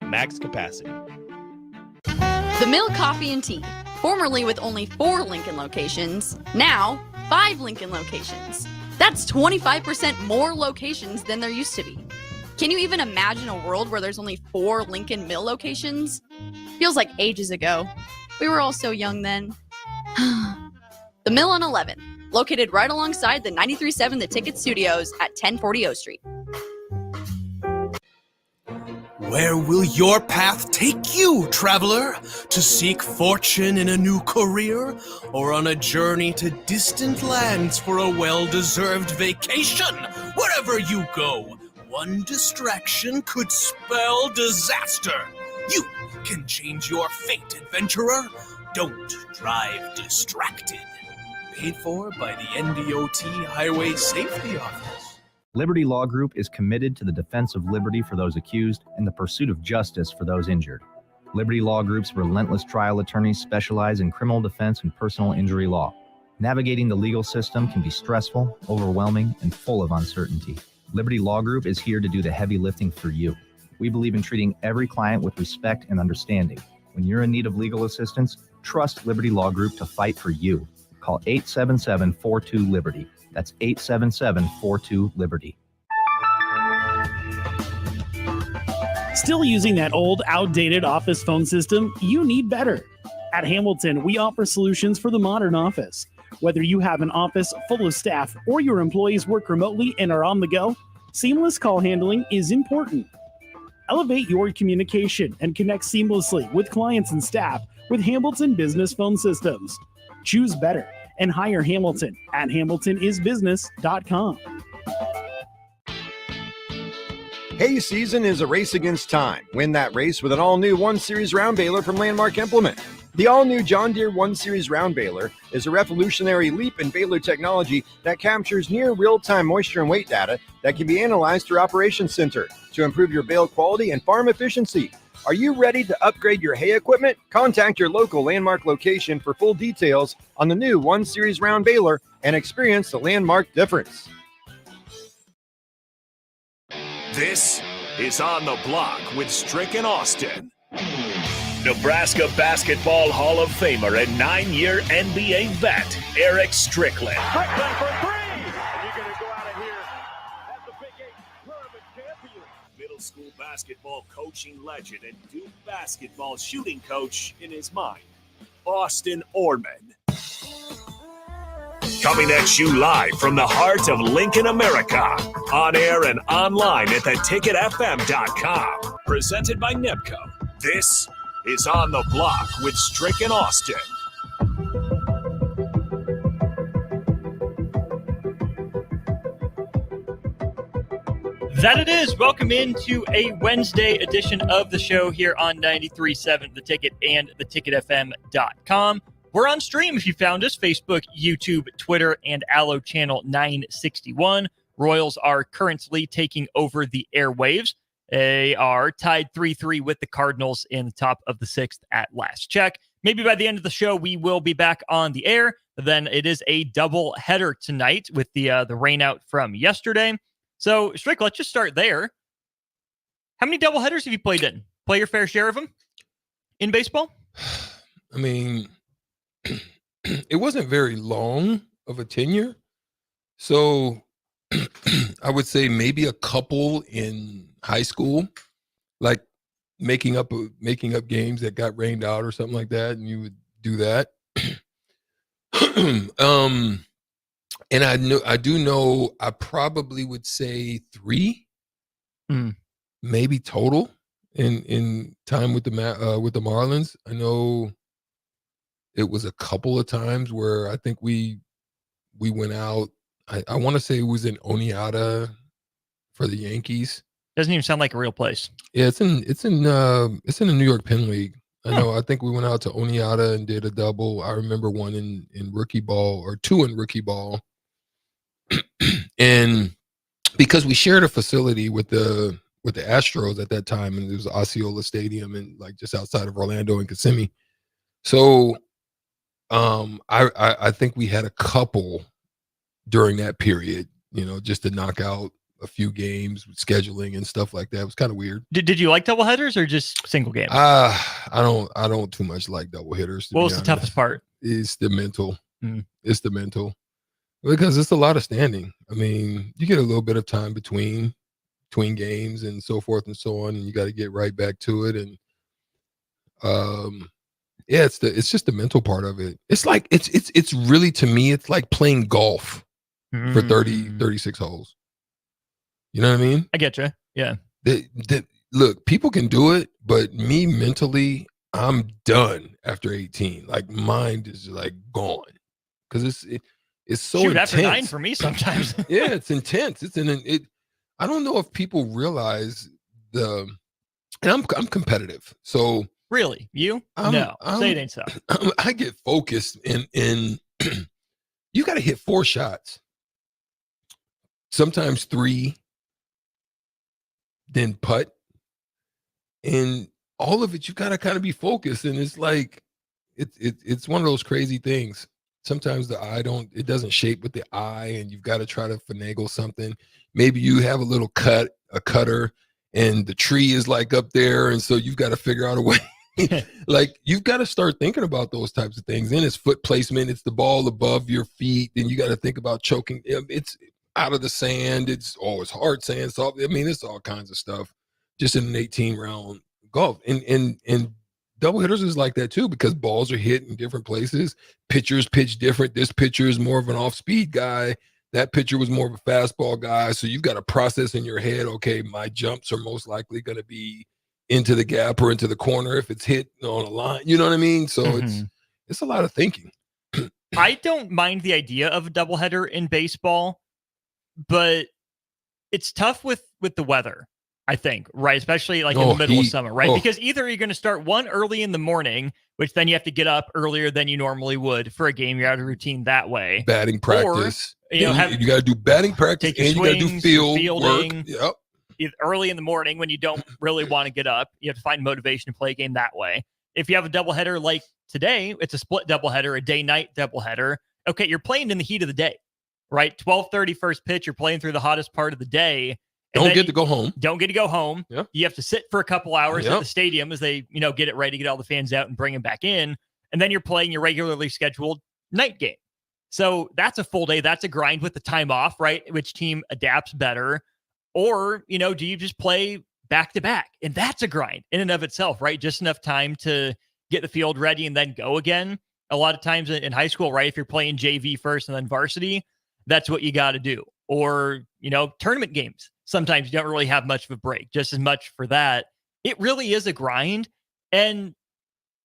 max capacity. The Mill Coffee and Tea, formerly with only 4 Lincoln locations, now 5 Lincoln locations. That's 25% more locations than there used to be. Can you even imagine a world where there's only 4 Lincoln Mill locations? Feels like ages ago. We were all so young then. The Mill on 11, located right alongside the 93.7 The Ticket Studios at 1040 O Street. Where will your path take you, traveler? To seek fortune in a new career? Or on a journey to distant lands for a well-deserved vacation? Wherever you go, one distraction could spell disaster. You can change your fate, adventurer. Don't drive distracted. Paid for by the NDOT Highway Safety Office. Liberty Law Group is committed to the defense of liberty for those accused and the pursuit of justice for those injured. Liberty Law Group's relentless trial attorneys specialize in criminal defense and personal injury law. Navigating the legal system can be stressful, overwhelming, and full of uncertainty. Liberty Law Group is here to do the heavy lifting for you. We believe in treating every client with respect and understanding. When you're in need of legal assistance, trust Liberty Law Group to fight for you. Call 877-42-LIBERTY. That's 877-42-LIBERTY. Still using that old, outdated office phone system? You need better. At Hamilton, we offer solutions for the modern office. Whether you have an office full of staff or your employees work remotely and are on the go, seamless call handling is important. Elevate your communication and connect seamlessly with clients and staff with Hamilton Business Phone Systems. Choose better and hire Hamilton at hamiltonisbusiness.com. Hay season is a race against time. Win that race with an all-new 1 Series round baler from Landmark Implement. The all-new John Deere 1 Series round baler is a revolutionary leap in baler technology that captures near real-time moisture and weight data that can be analyzed through Operations Center to improve your bale quality and farm efficiency. Are you ready to upgrade your hay equipment? Contact your local Landmark location for full details on the new 1 Series round baler and experience the Landmark difference. This is On the Block with Strick and Austin. Nebraska Basketball Hall of Famer and 9-year NBA vet, Eric Strickland. Strickland for 3! And you're going to go out of here as the Big 8 tournament champion. Middle school basketball coaching legend and Duke basketball shooting coach in his mind, Austin Orman. Coming at you live from the heart of Lincoln, America. On air and online at theticketfm.com. Presented by NIPCO. This is On the Block with Strick and Austin. That it is. Welcome into a Wednesday edition of the show here on 93.7 The Ticket and theticketfm.com. We're on stream if you found us, Facebook, YouTube, Twitter, and Allo Channel 961. Royals are currently taking over the airwaves. They are tied 3-3 with the Cardinals in the top of the 6th at last check. Maybe by the end of the show, we will be back on the air. Then it is a double header tonight with the rain out from yesterday. So, Strick, let's just start there. How many double headers have you played in? Play your fair share of them in baseball? I mean, it wasn't very long of a tenure. So I would say maybe a couple in high school, like making up games that got rained out or something like that, and you would do that. And I do know I probably would say 3, maybe total in time with the Marlins. I know it was a couple of times where I think we went out. I want to say it was in Oneonta for the Yankees. Doesn't even sound like a real place. Yeah, it's in the New York Penn League. I know. I think we went out to Oneonta and did a double. I remember one in rookie ball, or 2 in rookie ball. And because we shared a facility with the Astros at that time, and it was Osceola Stadium and like just outside of Orlando and Kissimmee. So I think we had a couple during that period, just to knock out a few games with scheduling and stuff like that. It was kind of weird. Did you like doubleheaders or just single games? I don't too much like double hitters. What was the toughest part? It's the mental. It's the mental, because it's a lot of standing. I mean, you get a little bit of time between games and so forth and so on, and you got to get right back to it. And yeah, it's just the mental part of it. It's like it's really, to me, it's like playing golf for 36 holes. You know what I mean? I get you. Yeah. Look, people can do it, but me mentally, I'm done after 18. Like, mind is like gone, because it's so intense. After 9 for me sometimes. Yeah, it's intense. I don't know if people realize and I'm competitive, so. Really? You? No. Say it ain't so. I get focused in you got to hit 4 shots, sometimes 3, then putt, and all of it you got to kind of be focused. And it's like it's one of those crazy things. Sometimes it doesn't shape with the eye, and you've got to try to finagle something. Maybe you have a little cutter, and the tree is like up there, and so you've got to figure out a way. Like, you've got to start thinking about those types of things. Then it's foot placement. It's the ball above your feet. Then you got to think about choking. It's out of the sand. It's hard sand. Soft. I mean, it's all kinds of stuff just in an 18-round golf. And double hitters is like that too, because balls are hit in different places. Pitchers pitch different. This pitcher is more of an off-speed guy. That pitcher was more of a fastball guy. So you've got to process in your head, okay, my jumps are most likely going to be into the gap or into the corner if it's hit on a line. You know what I mean? So it's a lot of thinking. I don't mind the idea of a doubleheader in baseball, but it's tough with the weather, I think, right? Especially like in the middle of summer, right? Because either you're going to start one early in the morning, which then you have to get up earlier than you normally would for a game. You're out of routine that way. Batting practice. Or, you got to do batting practice, and you got to do fielding. Yep. Early in the morning when you don't really want to get up. You have to find motivation to play a game that way. If you have a doubleheader like today, it's a split doubleheader, a day-night doubleheader. Okay, you're playing in the heat of the day, right? 12:30 first pitch, you're playing through the hottest part of the day. Don't get to go home. Don't get to go home. Yeah. You have to sit for a couple hours at the stadium as they, get it ready to get all the fans out and bring them back in. And then you're playing your regularly scheduled night game. So that's a full day. That's a grind with the time off, right? Which team adapts better? Or, do you just play back to back? And that's a grind in and of itself, right? Just enough time to get the field ready and then go again. A lot of times in high school, right? If you're playing JV first and then varsity, that's what you got to do. Or, tournament games. Sometimes you don't really have much of a break, just as much for that. It really is a grind. And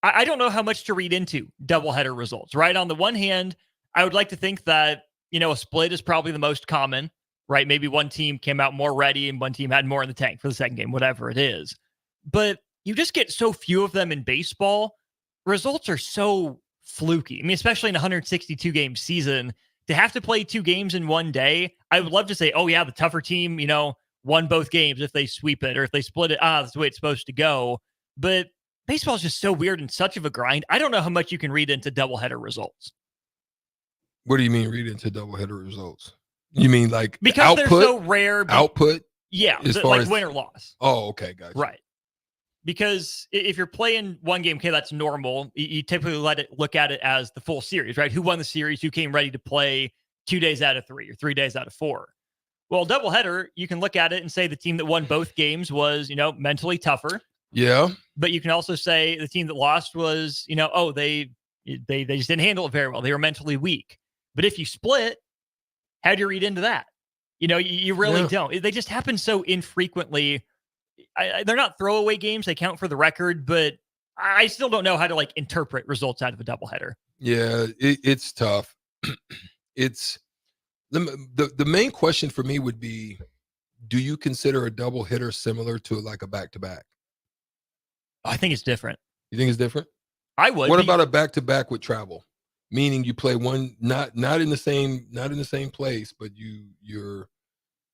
I don't know how much to read into doubleheader results, right? On the one hand, I would like to think that, a split is probably the most common, right? Maybe one team came out more ready and one team had more in the tank for the second game, whatever it is. But you just get so few of them in baseball. Results are so fluky. I mean, especially in a 162 game season, to have to play 2 games in one day. I would love to say, oh yeah, the tougher team, won both games if they sweep it, or if they split it. That's the way it's supposed to go. But baseball is just so weird and such of a grind. I don't know how much you can read into doubleheader results. What do you mean read into doubleheader results? You mean like because output, they're so rare? Output? Yeah, like win or loss. Oh, okay, gotcha. Right. Because if you're playing one game, okay, that's normal. You typically look at it as the full series, right? Who won the series? Who came ready to play 2 days out of 3 or 3 days out of 4? Well, doubleheader, you can look at it and say the team that won both games was, mentally tougher. Yeah. But you can also say the team that lost was, they just didn't handle it very well. They were mentally weak. But if you split, how do you read into that? You really don't. They just happen so infrequently. They're not throwaway games. They count for the record, but I still don't know how to interpret results out of a doubleheader. Yeah, it's tough. It's the main question for me would be, do you consider a double hitter similar to like a back-to-back? I think it's different. You think it's different? I would. What about a back-to-back with travel? Meaning you play one, not in the same place, but you're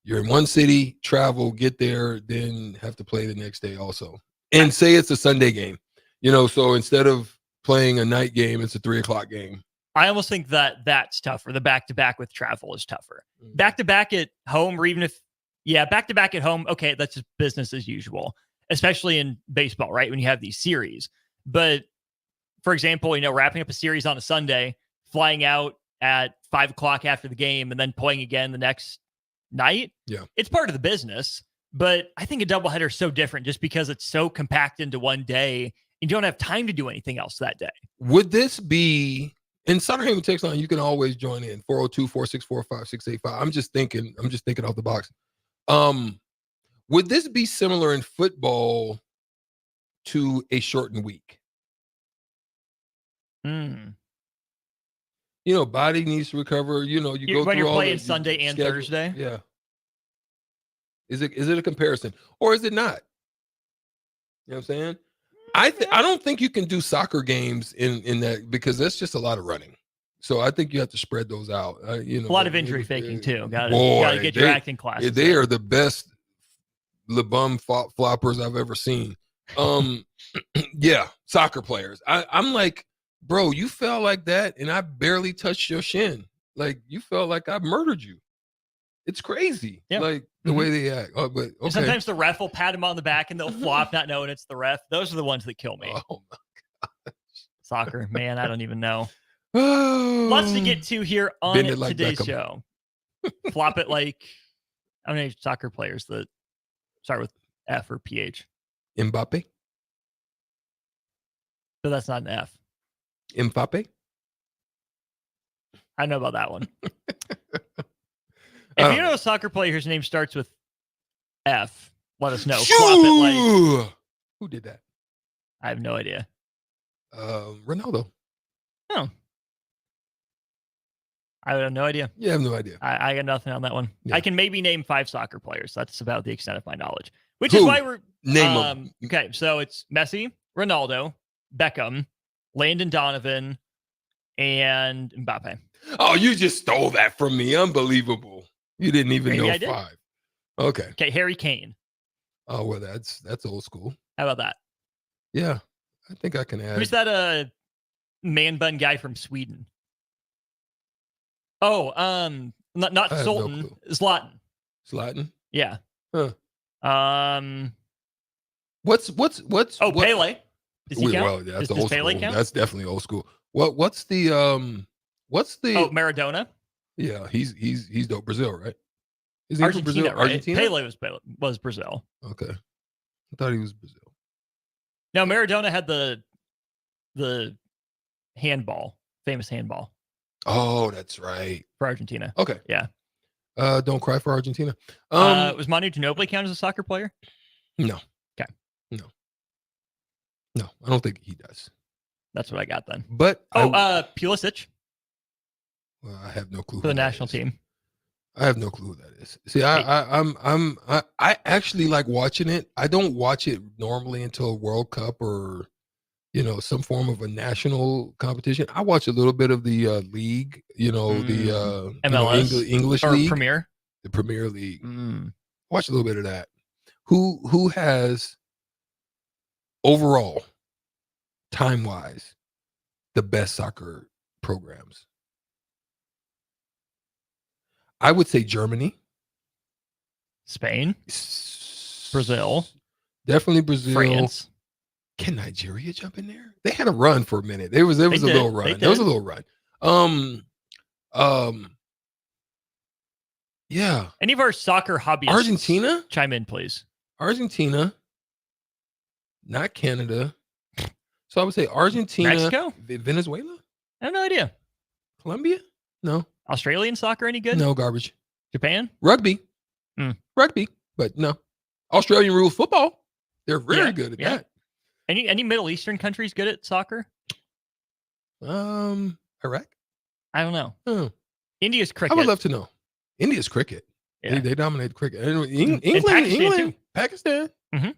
in one city, travel, get there, then have to play the next day also. And say it's a Sunday game, so instead of playing a night game, it's a 3:00 game. I almost think that's tougher. The back-to-back with travel is tougher. Back-to-back at home, or even if, Yeah, back-to-back at home, okay, that's just business as usual, especially in baseball, right, when you have these series. But, for example, wrapping up a series on a Sunday, flying out at 5 o'clock after the game, and then playing again the next night, it's part of the business. But I think a doubleheader is so different just because it's so compact into one day, and you don't have time to do anything else that day. Would this be... In Sutter Haven text line, you can always join in 402-464-5685. I'm just thinking off the box. Would this be similar in football to a shortened week? Body needs to recover. You go through when you're all playing Sunday and schedule. Thursday. Yeah. Is it a comparison or is it not? You know what I'm saying? I don't think you can do soccer games in that because that's just a lot of running. So I think you have to spread those out. A lot of injury faking too. Got to get your acting classes. They are the best LeBum floppers I've ever seen. Yeah, soccer players. I'm like, bro, you fell like that, and I barely touched your shin. Like you felt like I murdered you. It's crazy. Yep. Like the way they act. Oh, but okay. Sometimes the ref will pat him on the back and they'll flop, not knowing it's the ref. Those are the ones that kill me. Oh my gosh. Soccer, man, I don't even know. Lots to get to here on today's show. Flop it like how many soccer players that start with F or PH? Mbappe. So that's not an F. Mbappe. I know about that one. If you know a soccer player whose name starts with F, let us know. Flop it like. Who did that? I have no idea. Ronaldo. Oh. I have no idea. Yeah, I have no idea. I got nothing on that one. Yeah. I can maybe name 5 soccer players. That's about the extent of my knowledge. Which is why we're name them. Okay, so it's Messi, Ronaldo, Beckham, Landon Donovan, and Mbappe. Oh, you just stole that from me. Unbelievable. You didn't even know 5. Okay. Okay, Harry Kane. Oh, well, that's old school. How about that? Yeah, I think I can add. Who's that man bun guy from Sweden? Oh, not Sultan. No Zlatan. Zlatan? Yeah. Huh. What's what? Pele. Does he count? Well, that's does old Pele school. count? That's definitely old school. What's the Maradona? Yeah, he's dope. Brazil, right? Is he Argentina, from Brazil? Right? Argentina? Pele was Brazil. Okay. I thought he was Brazil. No, Maradona had the handball, famous handball. Oh, that's right. For Argentina. Okay. Yeah. Don't cry for Argentina. Was Manu Ginobili count as a soccer player? No. Okay. No, I don't think he does. That's what I got then. But Pulisic. Well, I have no clue for the national team. I have no clue who that is. See, I actually like watching it. I don't watch it normally until a World Cup or some form of a national competition. I watch a little bit of the league, the MLS English or league, Premier, the Premier League. Watch a little bit of that. Who has overall, time wise, the best soccer programs? I would say Germany, Spain, Brazil, definitely Brazil, France. Can Nigeria jump in there? They had a run for a minute. There was a little run. There was a little run. Yeah. Any of our soccer hobbyists? Argentina? Chime in, please. Argentina, not Canada. So I would say Argentina, Mexico, Venezuela. I have no idea. Colombia? No. Australian soccer any good? No, garbage. Japan? Rugby. Rugby, but no. Australian rules football. They're very good at that. Any Middle Eastern countries good at soccer? Iraq? I don't know. Oh. India's cricket. I would love to know. India's cricket. Yeah. They dominate cricket. Pakistan, Pakistan. Mm-hmm.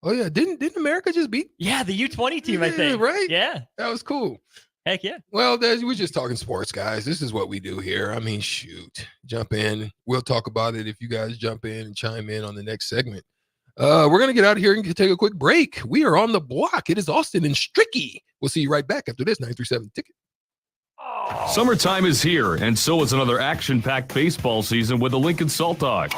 Oh yeah, didn't America just beat? Yeah, the U20 team. I think. Right. Yeah, that was cool. Heck yeah. Well, we're just talking sports, guys. This is what we do here. I mean, shoot, jump in. We'll talk about it if you guys jump in and chime in on the next segment. We're going to get out of here and take a quick break. We are on the block. It is Austin and Stricky. We'll see you right back after this 937 Ticket. Summertime is here, and so is another action-packed baseball season with the Lincoln Salt Dogs.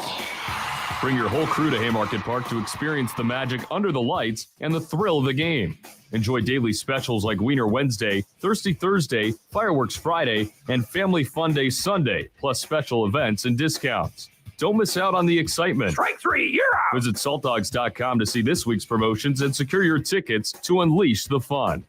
Bring your whole crew to Haymarket Park to experience the magic under the lights and the thrill of the game. Enjoy daily specials like Wiener Wednesday, Thirsty Thursday, Fireworks Friday, and Family Fun Day Sunday, plus special events and discounts. Don't miss out on the excitement. Strike three, you're out. Visit saltdogs.com to see this week's promotions and secure your tickets to unleash the fun.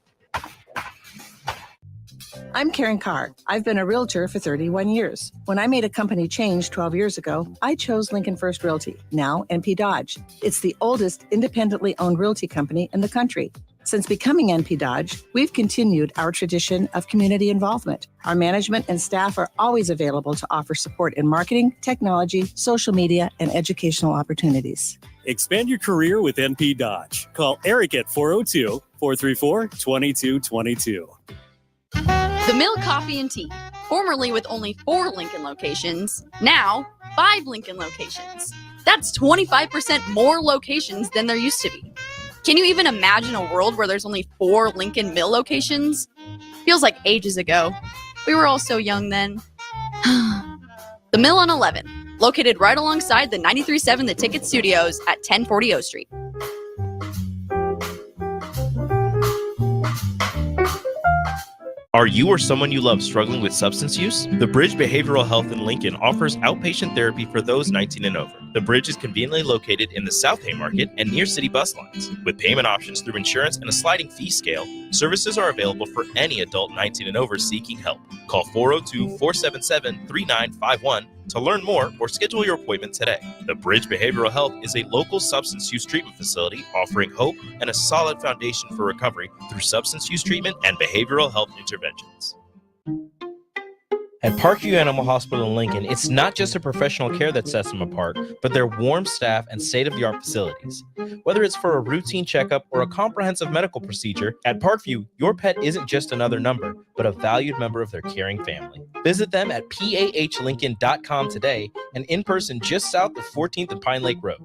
I'm Karen Carr. I've been a realtor for 31 years. When I made a company change 12 years ago, I chose Lincoln First Realty, now NP Dodge. It's the oldest independently owned realty company in the country. Since becoming NP Dodge, we've continued our tradition of community involvement. Our management and staff are always available to offer support in marketing, technology, social media, and educational opportunities. Expand your career with NP Dodge. Call Eric at 402-434-2222. The Mill Coffee and Tea, formerly with only 4 Lincoln locations, now 5 Lincoln locations. That's 25% more locations than there used to be. Can you even imagine a world where there's only 4 Lincoln Mill locations? Feels like ages ago. We were all so young then. The Mill on 11, located right alongside the 93.7 The Ticket Studios at 1040 O Street. Are you or someone you love struggling with substance use? The Bridge Behavioral Health in Lincoln offers outpatient therapy for those 19 and over. The Bridge is conveniently located in the South Haymarket and near city bus lines. With payment options through insurance and a sliding fee scale, services are available for any adult 19 and over seeking help. Call 402-477-3951 to learn more or schedule your appointment today. The Bridge Behavioral Health is a local substance use treatment facility offering hope and a solid foundation for recovery through substance use treatment and behavioral health interventions. At Parkview Animal Hospital in Lincoln, it's not just a professional care that sets them apart, but their warm staff and state-of-the-art facilities. Whether it's for a routine checkup or a comprehensive medical procedure, at Parkview, your pet isn't just another number, but a valued member of their caring family. Visit them at pahlincoln.com today and in person just south of 14th and Pine Lake Road.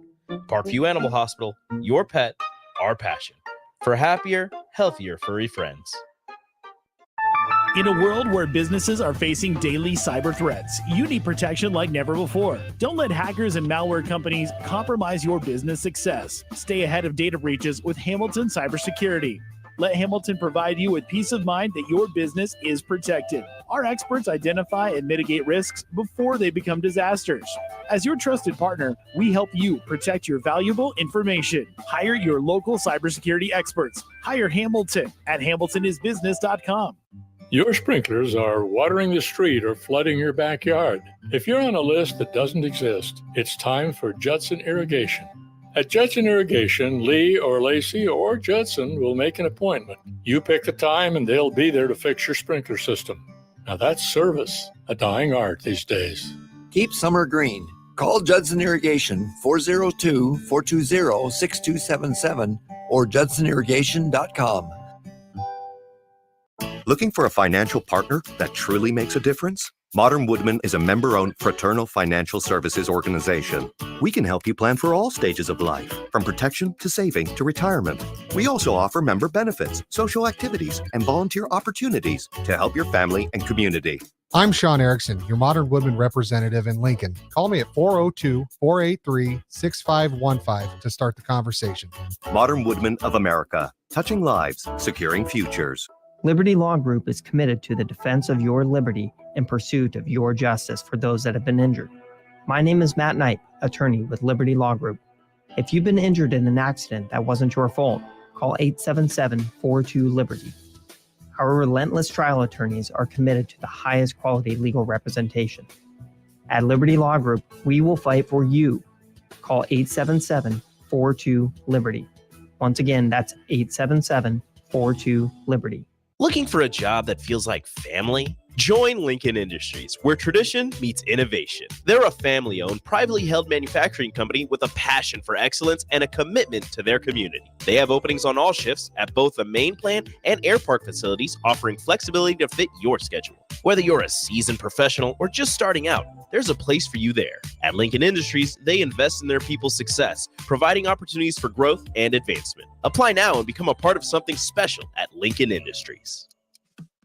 Parkview Animal Hospital, your pet, our passion. For happier, healthier furry friends. In a world where businesses are facing daily cyber threats, you need protection like never before. Don't let hackers and malware companies compromise your business success. Stay ahead of data breaches with Hamilton Cybersecurity. Let Hamilton provide you with peace of mind that your business is protected. Our experts identify and mitigate risks before they become disasters. As your trusted partner, we help you protect your valuable information. Hire your local cybersecurity experts. Hire Hamilton at hamiltonisbusiness.com. Your sprinklers are watering the street or flooding your backyard. If you're on a list that doesn't exist, it's time for Judson Irrigation. At Judson Irrigation, Lee or Lacey or Judson will make an appointment. You pick the time and they'll be there to fix your sprinkler system. Now that's service, a dying art these days. Keep summer green. Call Judson Irrigation 402-420-6277 or judsonirrigation.com. Looking for a financial partner that truly makes a difference? Modern Woodman is a member-owned fraternal financial services organization. We can help you plan for all stages of life, from protection to saving to retirement. We also offer member benefits, social activities, and volunteer opportunities to help your family and community. I'm Sean Erickson, your Modern Woodman representative in Lincoln. Call me at 402-483-6515 to start the conversation. Modern Woodman of America, touching lives, securing futures. Liberty Law Group is committed to the defense of your liberty in pursuit of your justice for those that have been injured. My name is Matt Knight, attorney with Liberty Law Group. If you've been injured in an accident that wasn't your fault, call 877-42-LIBERTY. Our relentless trial attorneys are committed to the highest quality legal representation. At Liberty Law Group, we will fight for you. Call 877-42-LIBERTY. Once again, that's 877-42-LIBERTY. Looking for a job that feels like family? Join Lincoln Industries, where tradition meets innovation. They're a family-owned, privately held manufacturing company with a passion for excellence and a commitment to their community. They have openings on all shifts at both the main plant and air park facilities, offering flexibility to fit your schedule. Whether you're a seasoned professional or just starting out, there's a place for you there. At Lincoln Industries, they invest in their people's success, providing opportunities for growth and advancement. Apply now and become a part of something special at Lincoln Industries.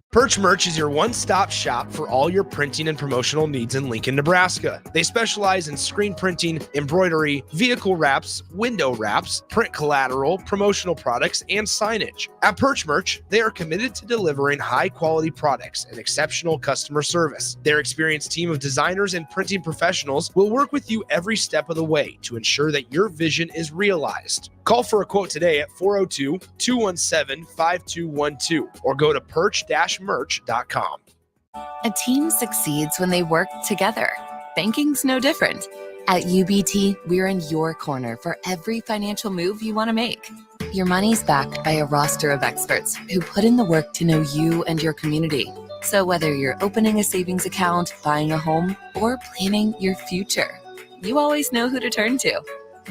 Perch Merch is your one-stop shop for all your printing and promotional needs in Lincoln, Nebraska. They specialize in screen printing, embroidery, vehicle wraps, window wraps, print collateral, promotional products, and signage. At Perch Merch, they are committed to delivering high-quality products and exceptional customer service. Their experienced team of designers and printing professionals will work with you every step of the way to ensure that your vision is realized. Call for a quote today at 402-217-5212 or go to perch-merch.com. A team succeeds when they work together. Banking's no different. At UBT, we're in your corner for every financial move you want to make. Your money's backed by a roster of experts who put in the work to know you and your community. So whether you're opening a savings account, buying a home, or planning your future, you always know who to turn to.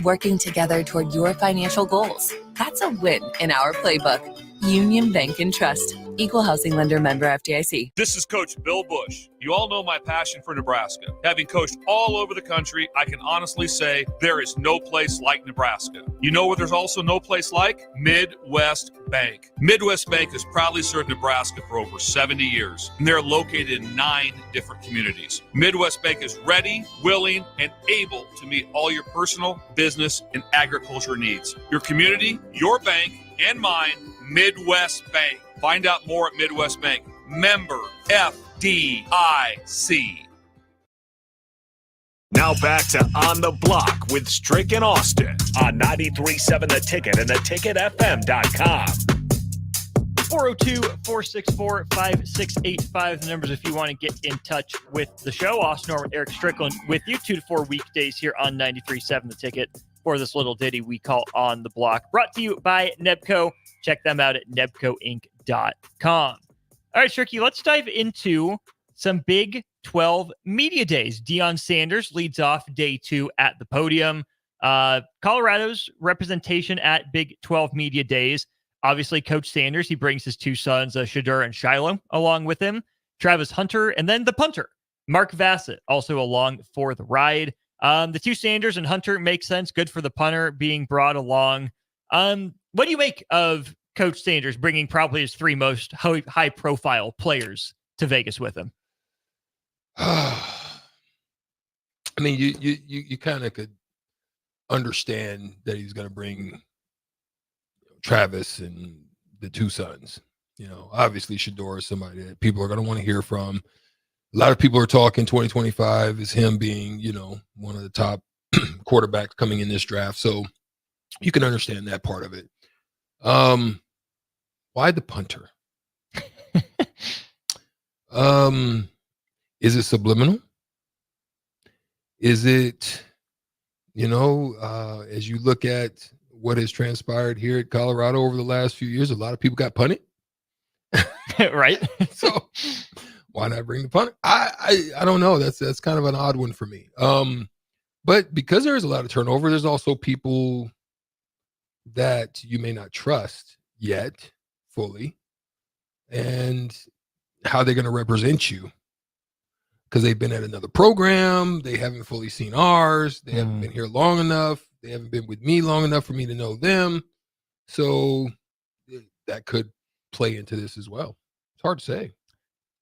Working together toward your financial goals. That's a win in our playbook. Union Bank and Trust. Equal housing lender, member FDIC. This is Coach Bill Bush. You all know my passion for Nebraska. Having coached all over the country, I can honestly say there is no place like Nebraska. You know where there's also no place like? Midwest Bank. Midwest Bank has proudly served Nebraska for over 70 years, and they're located in 9 different communities. Midwest Bank is ready, willing, and able to meet all your personal, business, and agriculture needs. Your community, your bank, and mine, Midwest Bank. Find out more at Midwest Bank. Member FDIC. Now back to On the Block with Strick and Austin on 93.7 The Ticket and theticketfm.com. 402-464-5685. The numbers if you want to get in touch with the show. Austin Norman, Eric Strickland with you 2 to 4 weekdays here on 93.7 The Ticket for this little ditty we call On the Block. Brought to you by Nebco. Check them out at nebcoinc.com. All right, Stricky, let's dive into some Big 12 media days. Deion Sanders leads off day 2 at the podium. Colorado's representation at Big 12 media days. Obviously, Coach Sanders, he brings his 2 sons, Shadur and Shiloh, along with him. Travis Hunter, and then the punter, Mark Vassett, also along for the ride. The 2 Sanders and Hunter make sense. Good for the punter being brought along. What do you make of Coach Sanders bringing probably his 3 most high-profile players to Vegas with him? I mean, you kind of could understand that he's going to bring Travis and the 2 sons. You know, obviously Shadur is somebody that people are going to want to hear from. A lot of people are talking 2025 is him being, you know, one of the top quarterbacks coming in this draft. So you can understand that part of it. Why the punter? Is it subliminal? Is it, you know, as you look at what has transpired here at Colorado over the last few years, a lot of people got punted. Right. So why not bring the punter? I don't know. That's kind of an odd one for me. But because there's a lot of turnover, there's also people that you may not trust yet fully, and how they're going to represent you because they've been at another program. They haven't fully seen ours. They haven't been here long enough. They haven't been with me long enough for me to know them. So that could play into this as well. It's hard to say.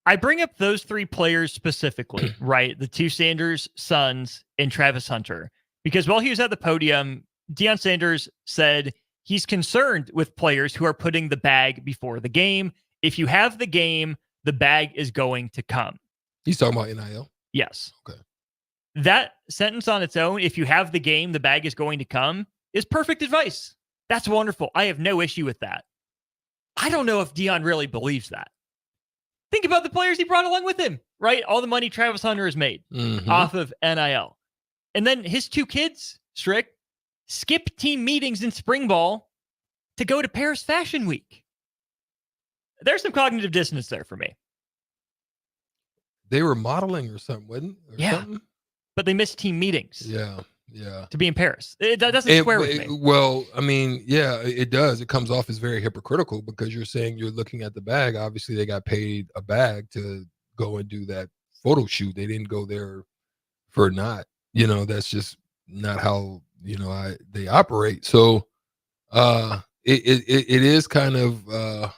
I bring up those 3 players specifically, right? The 2 Sanders sons and Travis Hunter, because while he was at the podium, Deion Sanders said he's concerned with players who are putting the bag before the game. If you have the game, the bag is going to come. He's talking about NIL? Yes. Okay. That sentence on its own, if you have the game, the bag is going to come, is perfect advice. That's wonderful. I have no issue with that. I don't know if Deion really believes that. Think about the players he brought along with him, right? All the money Travis Hunter has made off of NIL. And then his 2 kids, Strick, skip team meetings in spring ball to go to Paris Fashion Week. There's some cognitive dissonance there for me. They were modeling or something, wasn't it? Something? But they missed team meetings. Yeah. To be in Paris. That doesn't square with me. Well, I mean, yeah, it does. It comes off as very hypocritical because you're saying you're looking at the bag. Obviously, they got paid a bag to go and do that photo shoot. They didn't go there for not. You know, that's just not how, you know, they operate. So it is kind of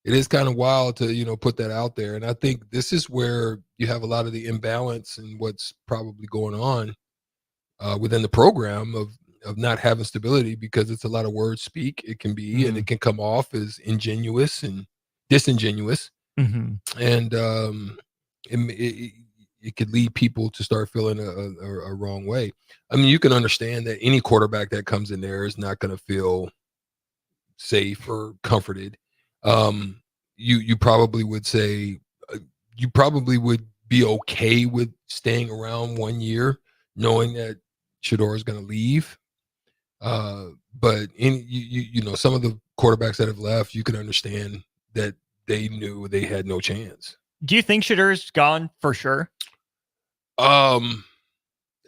it is kind of wild to, put that out there. And I think this is where you have a lot of the imbalance and what's probably going on within the program of not having stability, because it's a lot of word speak. It can be, and it can come off as ingenuous and disingenuous. And it could lead people to start feeling a wrong way. I mean, you can understand that any quarterback that comes in there is not going to feel safe or comforted. You probably would say you probably would be okay with staying around 1 year, knowing that Shedeur is going to leave. But some of the quarterbacks that have left, you can understand that they knew they had no chance. Do you think Shedeur's gone for sure? I'm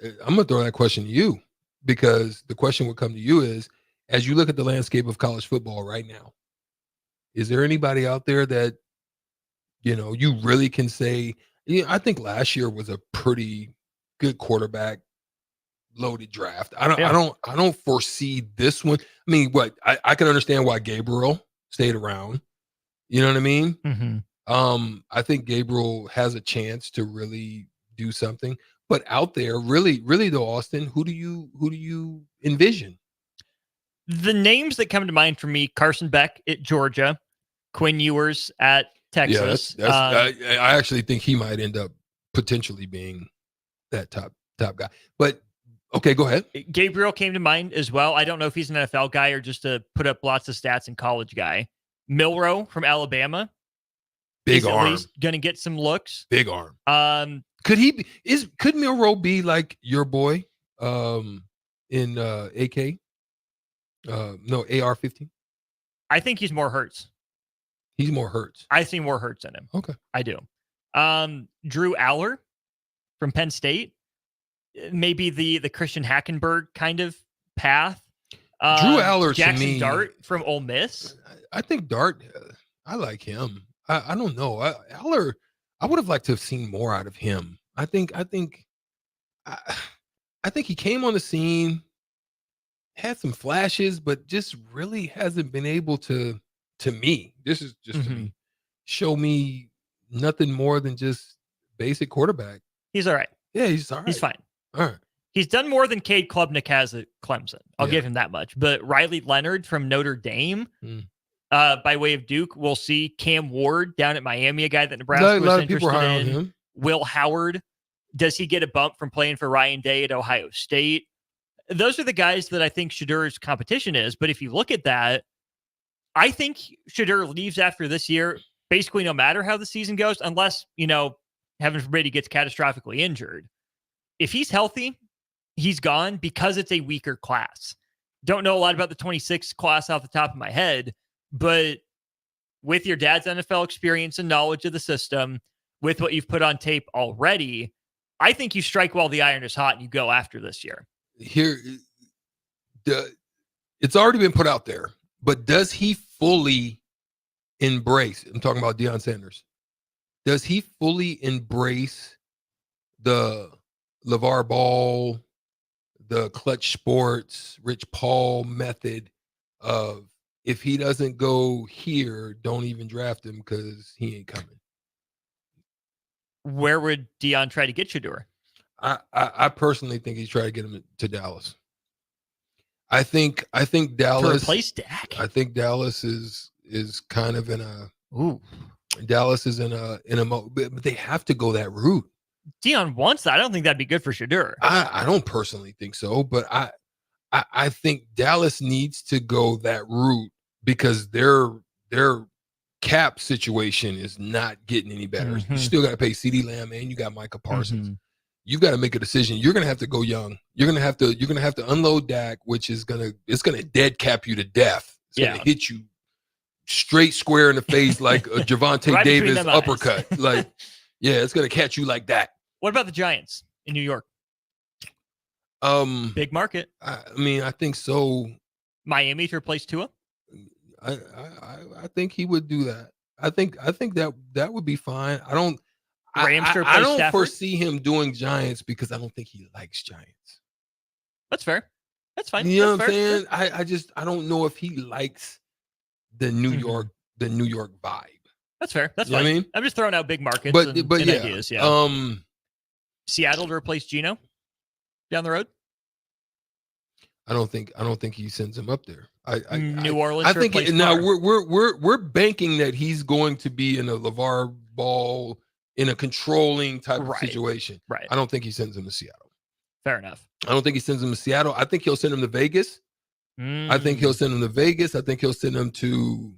gonna throw that question to you, because the question would come to you is, as you look at the landscape of college football right now, is there anybody out there that you really can say? I think last year was a pretty good quarterback loaded draft. I don't foresee this one. I mean, I can understand why Gabriel stayed around. You know what I mean? I think Gabriel has a chance to really do something. But out there, really though, Austin, who do you envision? The names that come to mind for me: Carson Beck at Georgia, Quinn Ewers at Texas. Yeah, I actually think he might end up potentially being that top guy. But okay, go ahead. Gabriel came to mind as well. I don't know if he's an NFL guy or just a put up lots of stats in college guy. Milroe from Alabama. Big arm. At least going to get some looks. Big arm. Could Milroe be like your boy in AK? No, AR-15? I think he's more Hurts. He's more Hurts. I see more Hurts in him. Okay. I do. Drew Aller from Penn State. Maybe the Christian Hackenberg kind of path. Drew Aller, Jackson to me, Dart from Ole Miss. I think Dart, I like him. I don't know. Aller, I would have liked to have seen more out of him. I think he came on the scene, had some flashes, but just really hasn't been able to me. This is just to me, show me nothing more than just basic quarterback. He's all right. Yeah, he's all right. He's fine. All right. He's done more than Cade Klubnik has at Clemson. I'll give him that much. But Riley Leonard from Notre Dame, by way of Duke, we'll see. Cam Ward down at Miami, a guy that Nebraska was interested in. Him. Will Howard, does he get a bump from playing for Ryan Day at Ohio State? Those are the guys that I think Shedeur's competition is. But if you look at that, I think Shedeur leaves after this year, basically no matter how the season goes, unless, heaven forbid, he gets catastrophically injured. If he's healthy, he's gone because it's a weaker class. Don't know a lot about the 26 class off the top of my head, but with your dad's NFL experience and knowledge of the system, with what you've put on tape already, I think you strike while the iron is hot and you go after this year. It's already been put out there, but does he fully embrace? I'm talking about Deion Sanders. Does he fully embrace the LeVar Ball, the clutch sports, Rich Paul method of, if he doesn't go here, don't even draft him because he ain't coming? Where would Deion try to get Shedeur? I personally think he's trying to get him to Dallas. I think Dallas to replace Dak. I think Dallas is kind of in a Dallas is in a but they have to go that route. Deion wants that. I don't think that'd be good for Shedeur. I don't personally think so, but I think Dallas needs to go that route because their cap situation is not getting any better. You still got to pay CeeDee Lamb and you got Micah Parsons. You've got to make a decision. You're going to have to go young. You're going to have to unload Dak, which is it's going to dead cap you to death. It's going to hit you straight square in the face like a Javonte right Davis uppercut. It's going to catch you like that. What about the Giants in New York? Big market. I mean, I think so. Miami to replace Tua? I think he would do that. I think that would be fine. I don't foresee him doing Giants because I don't think he likes Giants. That's fair. That's fine. You know what I'm saying? I don't know if he likes the New York the New York vibe. That's fair. That's You know fine. what I mean? I'm just throwing out big markets But and yeah, ideas. Yeah. Seattle to replace Geno down the road. I don't think he sends him up there. New Orleans. I think replace now Carr. we're banking that he's going to be in a LeVar Ball in a controlling type of situation. Right. I don't think he sends him to Seattle. Fair enough. I don't think he sends him to Seattle. I think he'll send him to Vegas. I think he'll send him to Vegas. I think he'll send him to.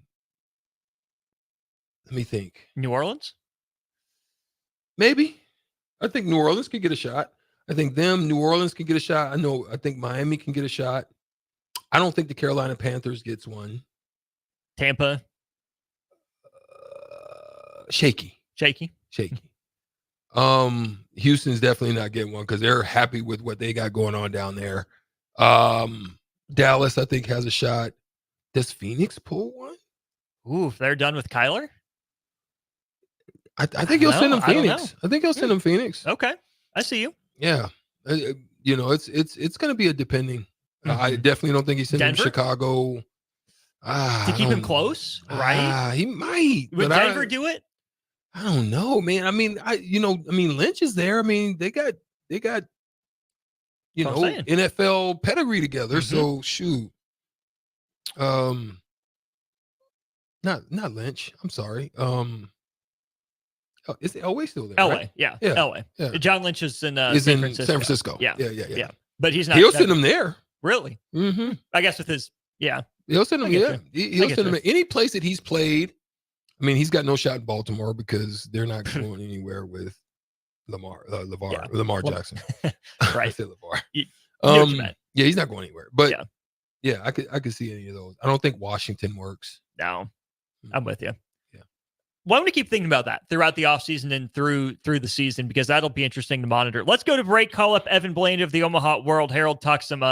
Let me think. New Orleans. Maybe. I think New Orleans could get a shot. I think New Orleans can get a shot. I think Miami can get a shot. I don't think the Carolina Panthers gets one. Tampa. Shaky. Houston's definitely not getting one because they're happy with what they got going on down there. Dallas, I think, has a shot. Does Phoenix pull one? Ooh, if they're done with Kyler? I think he'll send them Phoenix. I think he'll send them Phoenix. Okay. I see you. Yeah. It's going to be a depending. I definitely don't think he's sending him Chicago. To keep him close, right? He might. Would Denver do it? I don't know, man. I mean, Lynch is there. I mean, they got NFL pedigree together. So shoot. Not Lynch. I'm sorry. Is Elway still there? Elway, right? yeah. Elway. Yeah. John Lynch is in San Francisco. Yeah. But he's not. He'll send him there. Really? Mm-hmm. I guess with his He'll send him. Yeah, he'll send him any place that he's played. I mean, he's got no shot in Baltimore because they're not going anywhere with Lamar Jackson. Right. I said LeVar. You know what you meant. Yeah, he's not going anywhere. But yeah, I could see any of those. I don't think Washington works. No, I'm with you. Yeah. Well, I'm going to keep thinking about that throughout the offseason and through the season because that'll be interesting to monitor. Let's go to break. Call up Evan Bland of the Omaha World Herald. Talk some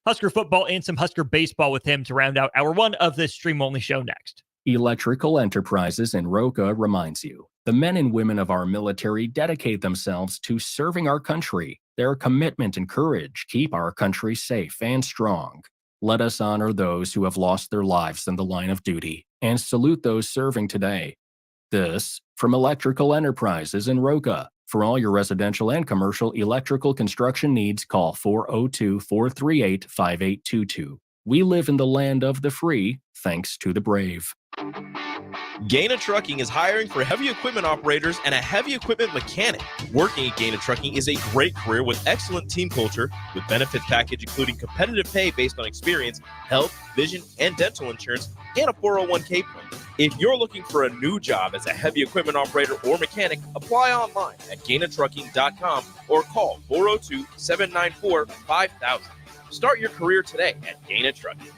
Husker football and some Husker baseball with him to round out hour one of this stream-only show next. Electrical Enterprises in Roca reminds you, the men and women of our military dedicate themselves to serving our country. Their commitment and courage keep our country safe and strong. Let us honor those who have lost their lives in the line of duty and salute those serving today. This from Electrical Enterprises in Roca. For all your residential and commercial electrical construction needs, call 402-438-5822. We live in the land of the free, thanks to the brave. Gaina Trucking is hiring for heavy equipment operators and a heavy equipment mechanic. Working at Gaina Trucking is a great career with excellent team culture, with benefits package including competitive pay based on experience, health, vision, and dental insurance, and a 401k plan. If you're looking for a new job as a heavy equipment operator or mechanic, apply online at GainaTrucking.com or call 402-794-5000. Start your career today at Gaina Trucking.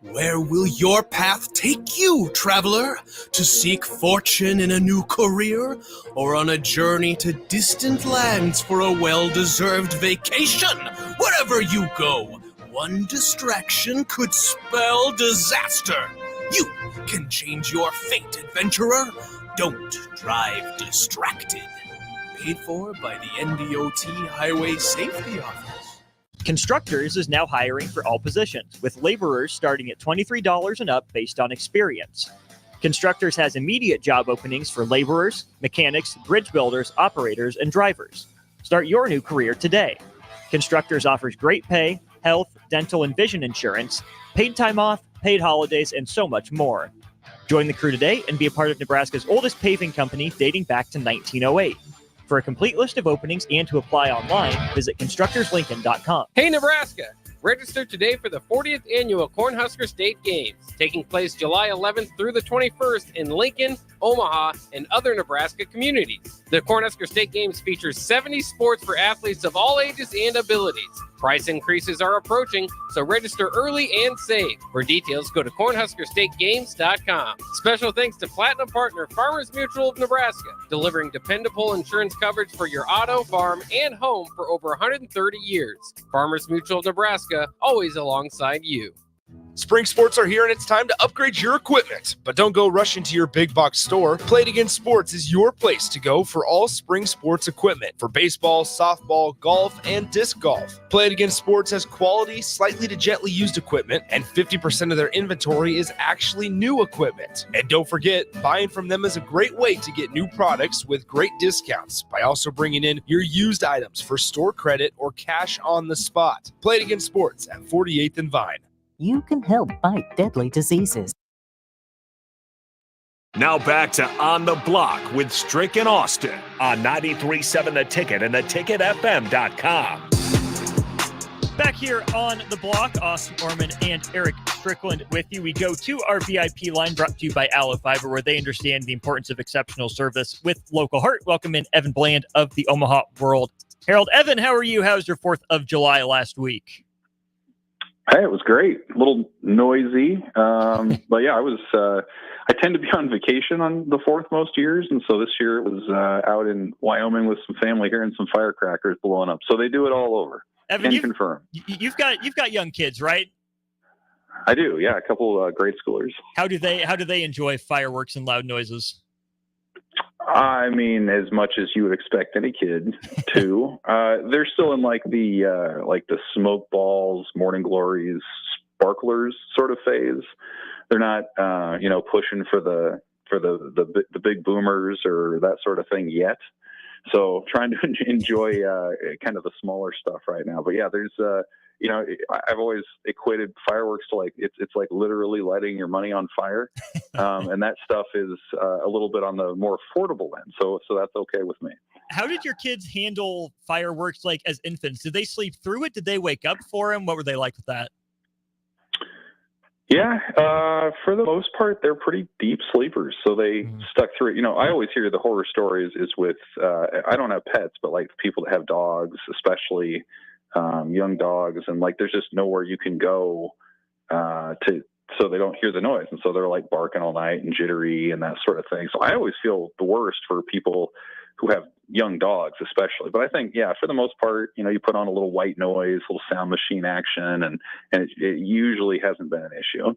Where will your path take you, traveler? To seek fortune in a new career? Or on a journey to distant lands for a well-deserved vacation? Wherever you go, one distraction could spell disaster. You can change your fate, adventurer. Don't drive distracted. Paid for by the NDOT Highway Safety Office. Constructors is now hiring for all positions, with laborers starting at $23 and up based on experience. Constructors has immediate job openings for laborers, mechanics, bridge builders, operators, and drivers. Start your new career today. Constructors offers great pay, health, dental, and vision insurance, paid time off, paid holidays, and so much more. Join the crew today and be a part of Nebraska's oldest paving company dating back to 1908. For a complete list of openings and to apply online, visit constructorslincoln.com. Hey, Nebraska! Register today for the 40th annual Cornhusker State Games, taking place July 11th through the 21st in Lincoln, Omaha, and other Nebraska communities. The Cornhusker State Games features 70 sports for athletes of all ages and abilities. Price increases are approaching, so register early and save. For details, go to CornhuskerStateGames.com. Special thanks to Platinum Partner Farmers Mutual of Nebraska, delivering dependable insurance coverage for your auto, farm, and home for over 130 years. Farmers Mutual of Nebraska, always alongside you. Spring sports are here and it's time to upgrade your equipment. But don't go rushing to your big box store. Play It Again Sports is your place to go for all spring sports equipment for baseball, softball, golf, and disc golf. Play It Again Sports has quality, slightly to gently used equipment, and 50% of their inventory is actually new equipment. And don't forget, buying from them is a great way to get new products with great discounts by also bringing in your used items for store credit or cash on the spot. Play It Again Sports at 48th and Vine. You can help fight deadly diseases. Now back to On the Block with Strick and Austin on 93.7 The Ticket and theticketfm.com. Back here on the block, Austin Orman and Eric Strickland with you. We go to our VIP line brought to you by Allo Fiber, where they understand the importance of exceptional service with local heart. Welcome in Evan Bland of the Omaha World Herald. Evan, how are you? How was your 4th of July last week? Hey, it was great. A little noisy, but yeah, I tend to be on vacation on the 4th most years, and so this year it was out in Wyoming with some family here and some firecrackers blowing up. So they do it all over. Evan, Can confirm. You've got young kids, right? I do, yeah. A couple grade schoolers. How do they enjoy fireworks and loud noises? I mean, as much as you would expect any kid to. They're still in like the smoke balls, morning glories, sparklers sort of phase. They're not, pushing for the big boomers or that sort of thing yet. So trying to enjoy kind of the smaller stuff right now. But yeah, there's I've always equated fireworks to it's like literally lighting your money on fire, and that stuff is a little bit on the more affordable end. So that's okay with me. How did your kids handle fireworks like as infants? Did they sleep through it? Did they wake up for them? What were they like with that? Yeah, for the most part, they're pretty deep sleepers, so they stuck through it. I always hear the horror stories is with I don't have pets, but like people that have dogs, especially young dogs, and like there's just nowhere you can go so they don't hear the noise, and so they're like barking all night and jittery and that sort of thing. So I always feel the worst for people who have young dogs, especially. But I think, yeah, for the most part, you put on a little white noise, a little sound machine action, and it usually hasn't been an issue.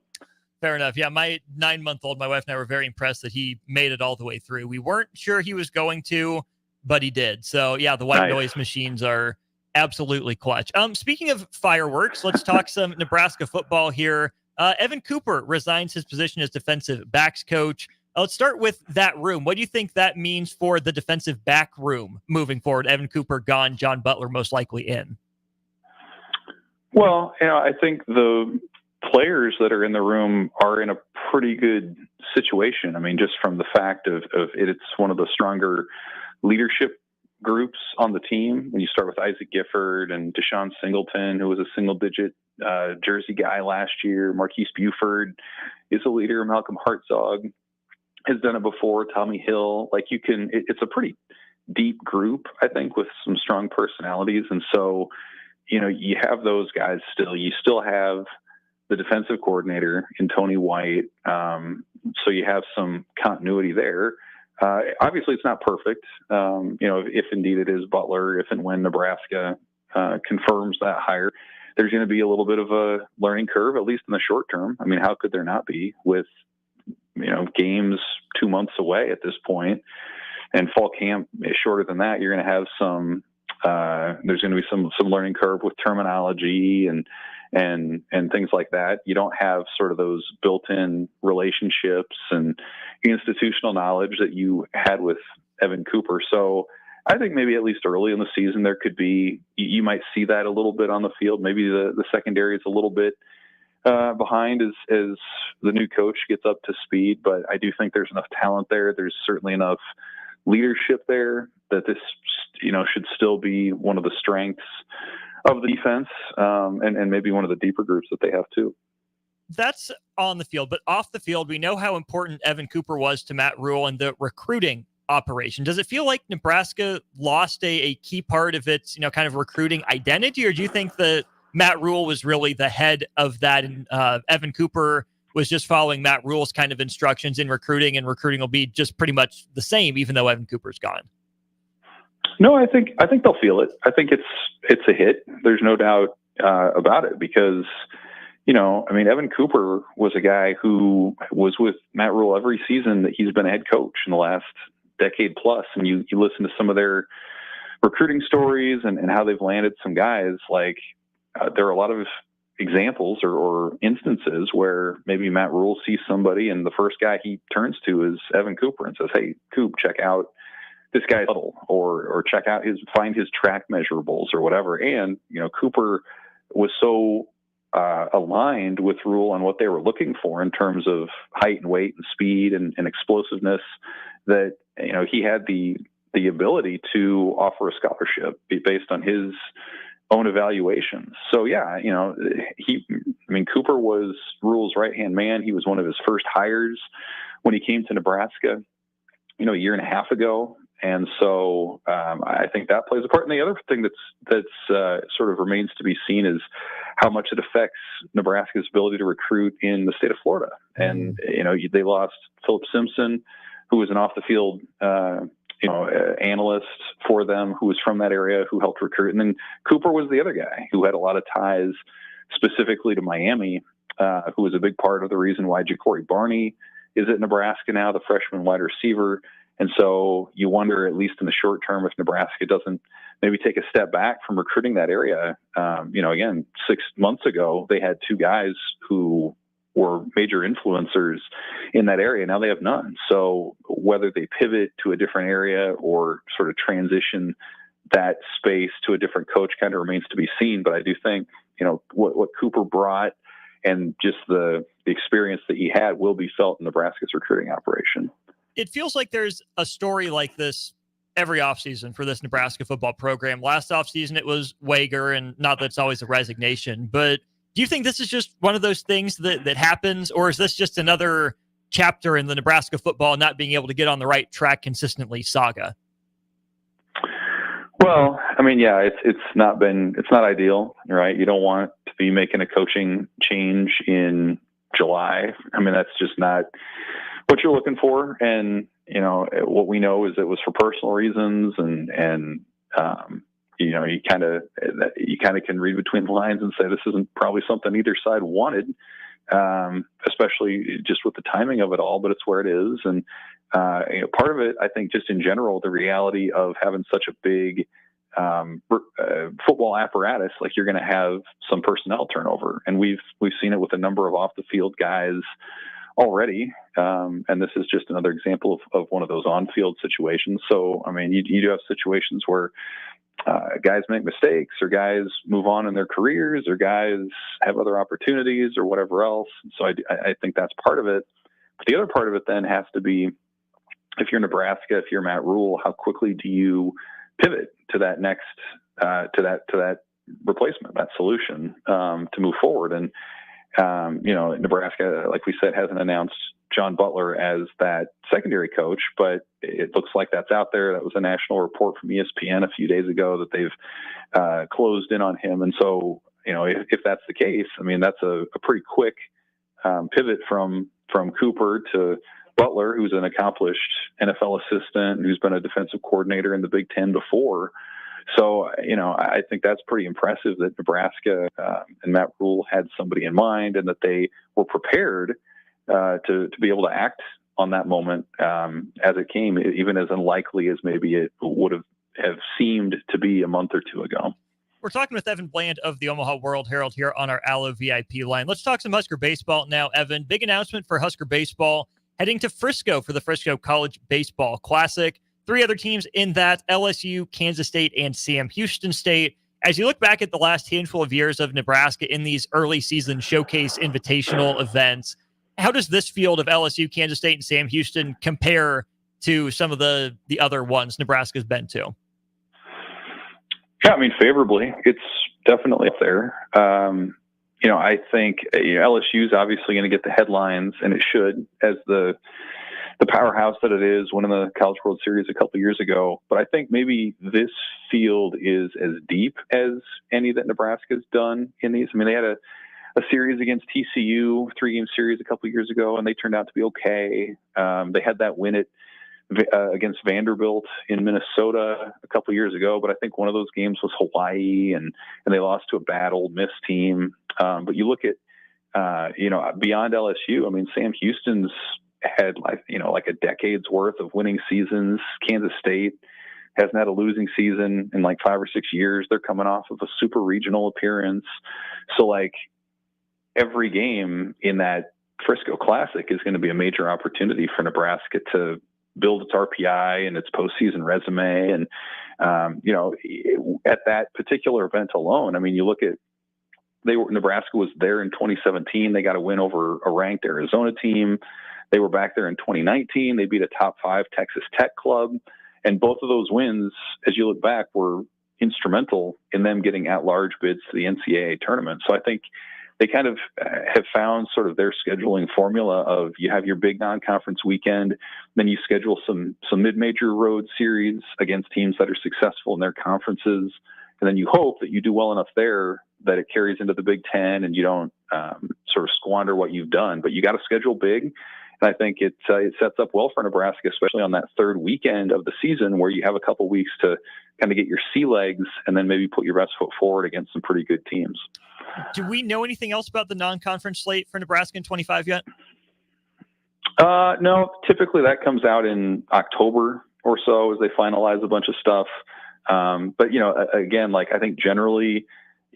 Fair enough. Yeah, my 9-month-old, my wife and I were very impressed that he made it all the way through. We weren't sure he was going to, but he did. So yeah, the white noise machines are absolutely clutch. Speaking of fireworks, let's talk some Nebraska football here. Evan Cooper resigns his position as defensive backs coach. Let's start with that room. What do you think that means for the defensive back room moving forward? Evan Cooper gone, John Butler most likely in. Well, I think the players that are in the room are in a pretty good situation. I mean, just from the fact of it, it's one of the stronger leadership groups on the team. When you start with Isaac Gifford and Deshaun Singleton, who was a single-digit jersey guy last year. Marquise Buford is a leader. Malcolm Hartzog has done it before. Tommy Hill. It's a pretty deep group, I think, with some strong personalities. And so, you have those guys still. You still have the defensive coordinator in Tony White. So you have some continuity there. Obviously, it's not perfect. If indeed it is Butler, if and when Nebraska confirms that hire, there's going to be a little bit of a learning curve, at least in the short term. I mean, how could there not be with, games 2 months away at this point, and fall camp is shorter than that? You're going to have there's going to be some learning curve with terminology and things like that. You don't have sort of those built-in relationships and institutional knowledge that you had with Evan Cooper. So I think maybe at least early in the season, there could be, you might see that a little bit on the field. Maybe the secondary is a little bit behind as the new coach gets up to speed, but I do think there's enough talent there. There's certainly enough leadership there that this, should still be one of the strengths of the defense, and maybe one of the deeper groups that they have too. That's on the field, but off the field, we know how important Evan Cooper was to Matt Rule and the recruiting operation. Does it feel like Nebraska lost a key part of its, kind of recruiting identity, or do you think that Matt Rule was really the head of that, and Evan Cooper was just following Matt Rule's kind of instructions in recruiting, and recruiting will be just pretty much the same, even though Evan Cooper's gone? No, I think they'll feel it. I think it's a hit. There's no doubt about it, because I mean, Evan Cooper was a guy who was with Matt Rule every season that he's been a head coach in the last decade plus. And you listen to some of their recruiting stories and how they've landed some guys. Like there are a lot of examples or instances where maybe Matt Rule sees somebody and the first guy he turns to is Evan Cooper and says, "Hey, Coop, check out this guy's huddle," or check out find his track measurables or whatever. And, Cooper was so aligned with Rule on what they were looking for in terms of height and weight and speed and explosiveness that, he had the ability to offer a scholarship based on his own evaluations. So yeah, Cooper was Rule's right-hand man. He was one of his first hires when he came to Nebraska, a year and a half ago. And so I think that plays a part. And the other thing that's sort of remains to be seen is how much it affects Nebraska's ability to recruit in the state of Florida. And, they lost Philip Simpson, who was an off-the-field analyst for them, who was from that area, who helped recruit. And then Cooper was the other guy who had a lot of ties specifically to Miami, who was a big part of the reason why Ja'Cory Barney is at Nebraska now, the freshman wide receiver. And so you wonder, at least in the short term, if Nebraska doesn't maybe take a step back from recruiting that area. Again, 6 months ago, they had two guys who were major influencers in that area. Now they have none. So whether they pivot to a different area or sort of transition that space to a different coach kind of remains to be seen. But I do think, what Cooper brought and just the experience that he had will be felt in Nebraska's recruiting operation. It feels like there's a story like this every offseason for this Nebraska football program. Last offseason, it was Wager, and not that it's always a resignation, but do you think this is just one of those things that happens, or is this just another chapter in the Nebraska football not being able to get on the right track consistently saga? Well, it's not ideal, right? You don't want to be making a coaching change in July. That's just not what you're looking for. And, what we know is it was for personal reasons and you kind of can read between the lines and say this isn't probably something either side wanted, especially just with the timing of it all, but it's where it is. And, part of it, I think just in general, the reality of having such a big football apparatus, like you're going to have some personnel turnover. And we've seen it with a number of off the field guys already. And this is just another example of one of those on-field situations. So, you do have situations where guys make mistakes or guys move on in their careers or guys have other opportunities or whatever else. So I think that's part of it. But the other part of it then has to be, if you're Nebraska, if you're Matt Rule, how quickly do you pivot to that next, to that replacement, that solution, to move forward? And, Nebraska, like we said, hasn't announced John Butler as that secondary coach, but it looks like that's out there. That was a national report from ESPN a few days ago that they've closed in on him. And so, if that's the case, that's a pretty quick pivot from Cooper to Butler, who's an accomplished NFL assistant, who's been a defensive coordinator in the Big Ten before. So, I think that's pretty impressive that Nebraska and Matt Rule had somebody in mind and that they were prepared to be able to act on that moment as it came, even as unlikely as maybe it would have seemed to be a month or two ago. We're talking with Evan Bland of the Omaha World Herald here on our Allo VIP line. Let's talk some Husker baseball now, Evan. Big announcement for Husker baseball, heading to Frisco for the Frisco College Baseball Classic. 3 other teams in that: LSU, Kansas State, and Sam Houston State. As you look back at the last handful of years of Nebraska in these early season showcase invitational events, how does this field of LSU, Kansas State, and Sam Houston compare to some of the other ones Nebraska's been to? Yeah, favorably. It's definitely up there. I think LSU is obviously going to get the headlines, and it should, as the powerhouse that it is, winning the College World Series a couple of years ago. But I think maybe this field is as deep as any that Nebraska's done in these. They had a series against TCU, 3-game series a couple of years ago, and they turned out to be okay. They had that win against Vanderbilt in Minnesota a couple of years ago, but I think one of those games was Hawaii, and they lost to a bad Ole Miss team. But you look at beyond LSU, I mean, Sam Houston's had like a decade's worth of winning seasons. Kansas State hasn't had a losing season in like 5 or 6 years. They're coming off of a super regional appearance. So like every game in that Frisco Classic is going to be a major opportunity for Nebraska to build its RPI and its postseason resume. And, at that particular event alone, I mean, you look at, Nebraska was there in 2017. They got a win over a ranked Arizona team. They were back there in 2019. They beat a top 5 Texas Tech club. And both of those wins, as you look back, were instrumental in them getting at-large bids to the NCAA tournament. So I think they kind of have found sort of their scheduling formula of you have your big non-conference weekend, then you schedule some mid-major road series against teams that are successful in their conferences, and then you hope that you do well enough there that it carries into the Big Ten and you don't sort of squander what you've done. But you got to schedule big. And I think it sets up well for Nebraska, especially on that third weekend of the season where you have a couple weeks to kind of get your sea legs and then maybe put your best foot forward against some pretty good teams. Do we know anything else about the non-conference slate for Nebraska in 25 yet? No, typically that comes out in October or so as they finalize a bunch of stuff. But, again, like I think generally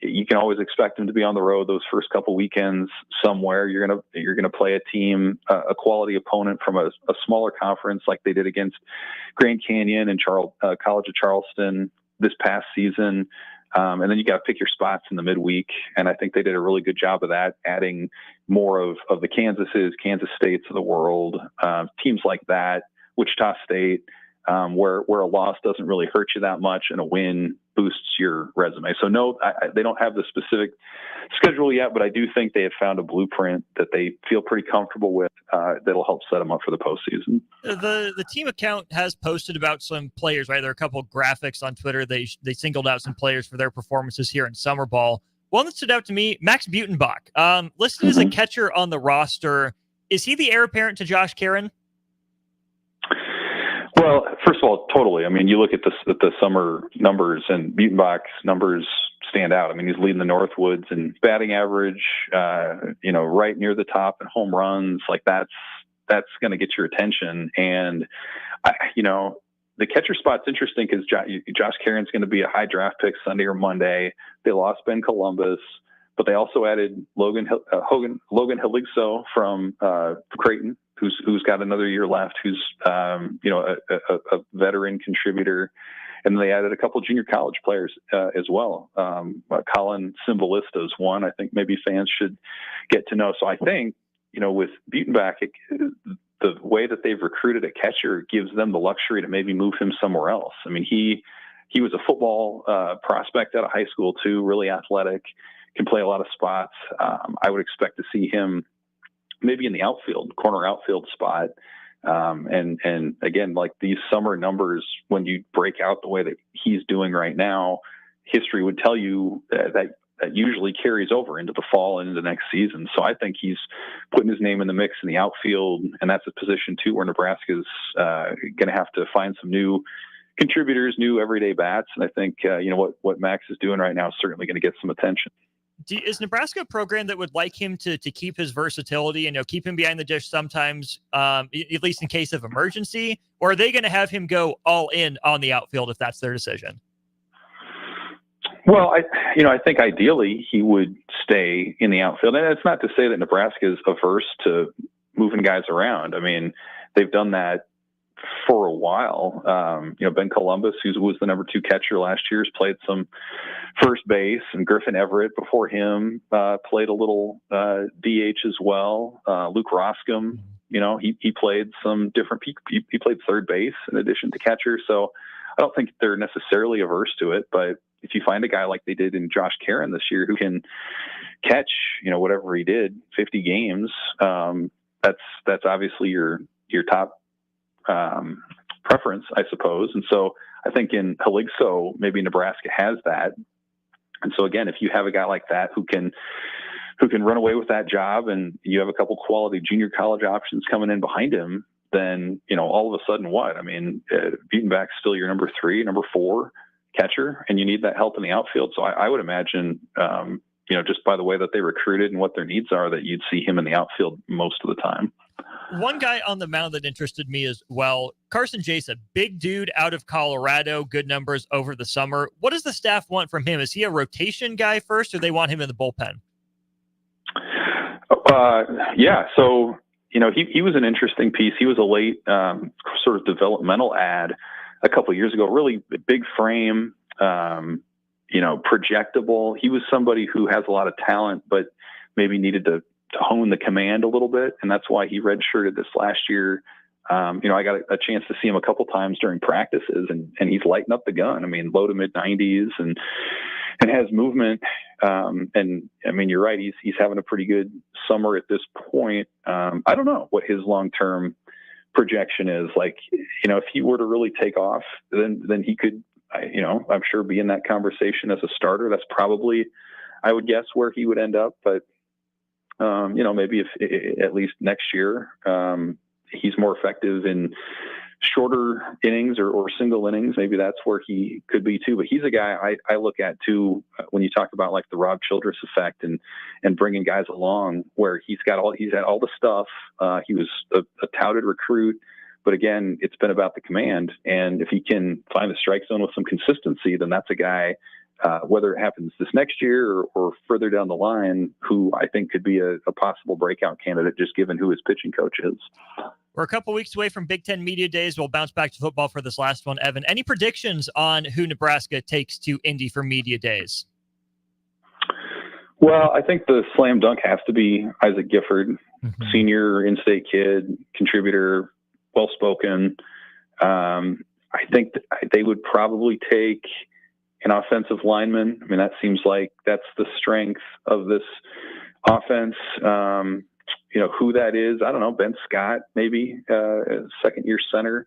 you can always expect them to be on the road those first couple weekends somewhere. You're gonna play a team, a quality opponent from a smaller conference like they did against Grand Canyon and College of Charleston this past season. And then you got to pick your spots in the midweek. And I think they did a really good job of that, adding more of the Kansas States of the world, teams like that, Wichita State, where a loss doesn't really hurt you that much and a win boosts your resume. So no, they don't have the specific schedule yet, but I do think they have found a blueprint that they feel pretty comfortable with that'll help set them up for the postseason. The team account has posted about some players, right? There are a couple of graphics on Twitter. They singled out some players for their performances here in summer ball. One that stood out to me, Max Butenbach, listed as a catcher on the roster. Is he the heir apparent to Josh Caron? Well, first of all, totally. I mean, you look at the summer numbers, and Butenbach's numbers stand out. I mean, he's leading the Northwoods in batting average, right near the top in home runs. Like that's going to get your attention. And the catcher spot's interesting because Josh Caron's going to be a high draft pick Sunday or Monday. They lost Ben Columbus, but they also added Logan Heligso from Creighton, who's got another year left, who's a veteran contributor. And then they added a couple junior college players as well. Colin Cymbalista is one I think maybe fans should get to know. So I think, with Butenbach, the way that they've recruited a catcher gives them the luxury to maybe move him somewhere else. I mean, he was a football prospect out of high school too, really athletic, can play a lot of spots. I would expect to see him maybe in the corner outfield spot. And again, like these summer numbers, when you break out the way that he's doing right now, history would tell you that usually carries over into the fall and into next season. So I think he's putting his name in the mix in the outfield, and that's a position too where Nebraska's going to have to find some new contributors, new everyday bats. And I think, what Max is doing right now is certainly going to get some attention. Is Nebraska a program that would like him to keep his versatility and keep him behind the dish sometimes, at least in case of emergency? Or are they going to have him go all in on the outfield if that's their decision? Well, I think ideally he would stay in the outfield. And it's not to say that Nebraska is averse to moving guys around. I mean, they've done that for a while. Ben Columbus, who was the number 2 catcher last year, has played some first base, and Griffin Everett before him played a little DH as well. Luke Roscom, he played some different. He played third base in addition to catcher. So I don't think they're necessarily averse to it. But if you find a guy like they did in Josh Caron this year who can catch, whatever he did, 50 games, that's obviously your top preference, I suppose. And so I think in Heligso, maybe Nebraska has that. And so again, if you have a guy like that who can run away with that job, and you have a couple quality junior college options coming in behind him, then, all of a sudden what? I mean, Butenbach's still your number 3, number 4 catcher, and you need that help in the outfield. So I would imagine, just by the way that they recruited and what their needs are, that you'd see him in the outfield most of the time. One guy on the mound that interested me as well, Carson Jason, big dude out of Colorado, good numbers over the summer. What does the staff want from him? Is he a rotation guy first, or they want him in the bullpen? Yeah. So, he was an interesting piece. He was a late sort of developmental ad a couple of years ago, really big frame, projectable. He was somebody who has a lot of talent, but maybe needed to hone the command a little bit. And that's why he redshirted this last year. I got a chance to see him a couple times during practices, and he's lighting up the gun. I mean, low to mid 90s and has movement. And I mean, you're right. He's having a pretty good summer at this point. I don't know what his long-term projection is. Like, if he were to really take off, then he could, I'm sure be in that conversation as a starter. That's probably, I would guess, where he would end up. But, maybe if at least next year, he's more effective in shorter innings or single innings, maybe that's where he could be too. But he's a guy I look at too, when you talk about like the Rob Childress effect and bringing guys along, where he's had all the stuff. He was a touted recruit, but again, it's been about the command. And if he can find the strike zone with some consistency, then that's a guy, whether it happens this next year or further down the line, who I think could be a possible breakout candidate, just given who his pitching coach is. We're a couple weeks away from Big Ten Media Days. We'll bounce back to football for this last one. Evan, any predictions on who Nebraska takes to Indy for Media Days? Well, I think the slam dunk has to be Isaac Gifford, senior in-state kid, contributor, well-spoken. I think they would probably take an offensive lineman. I mean, that seems like that's the strength of this offense. Who that is, I don't know. Ben Scott, maybe, second-year center.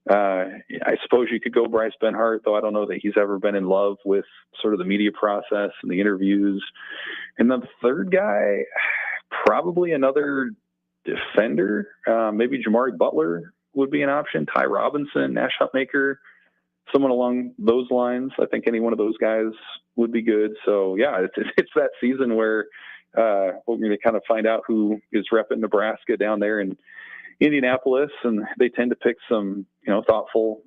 I suppose you could go Bryce Benhart, though I don't know that he's ever been in love with sort of the media process and the interviews. And then the third guy, probably another defender. Maybe Jamari Butler would be an option. Ty Robinson, Nash Hutmaker, someone along those lines. I think any one of those guys would be good. So, yeah, it's that season where we're going to kind of find out who is repping Nebraska down there in Indianapolis, and they tend to pick some, thoughtful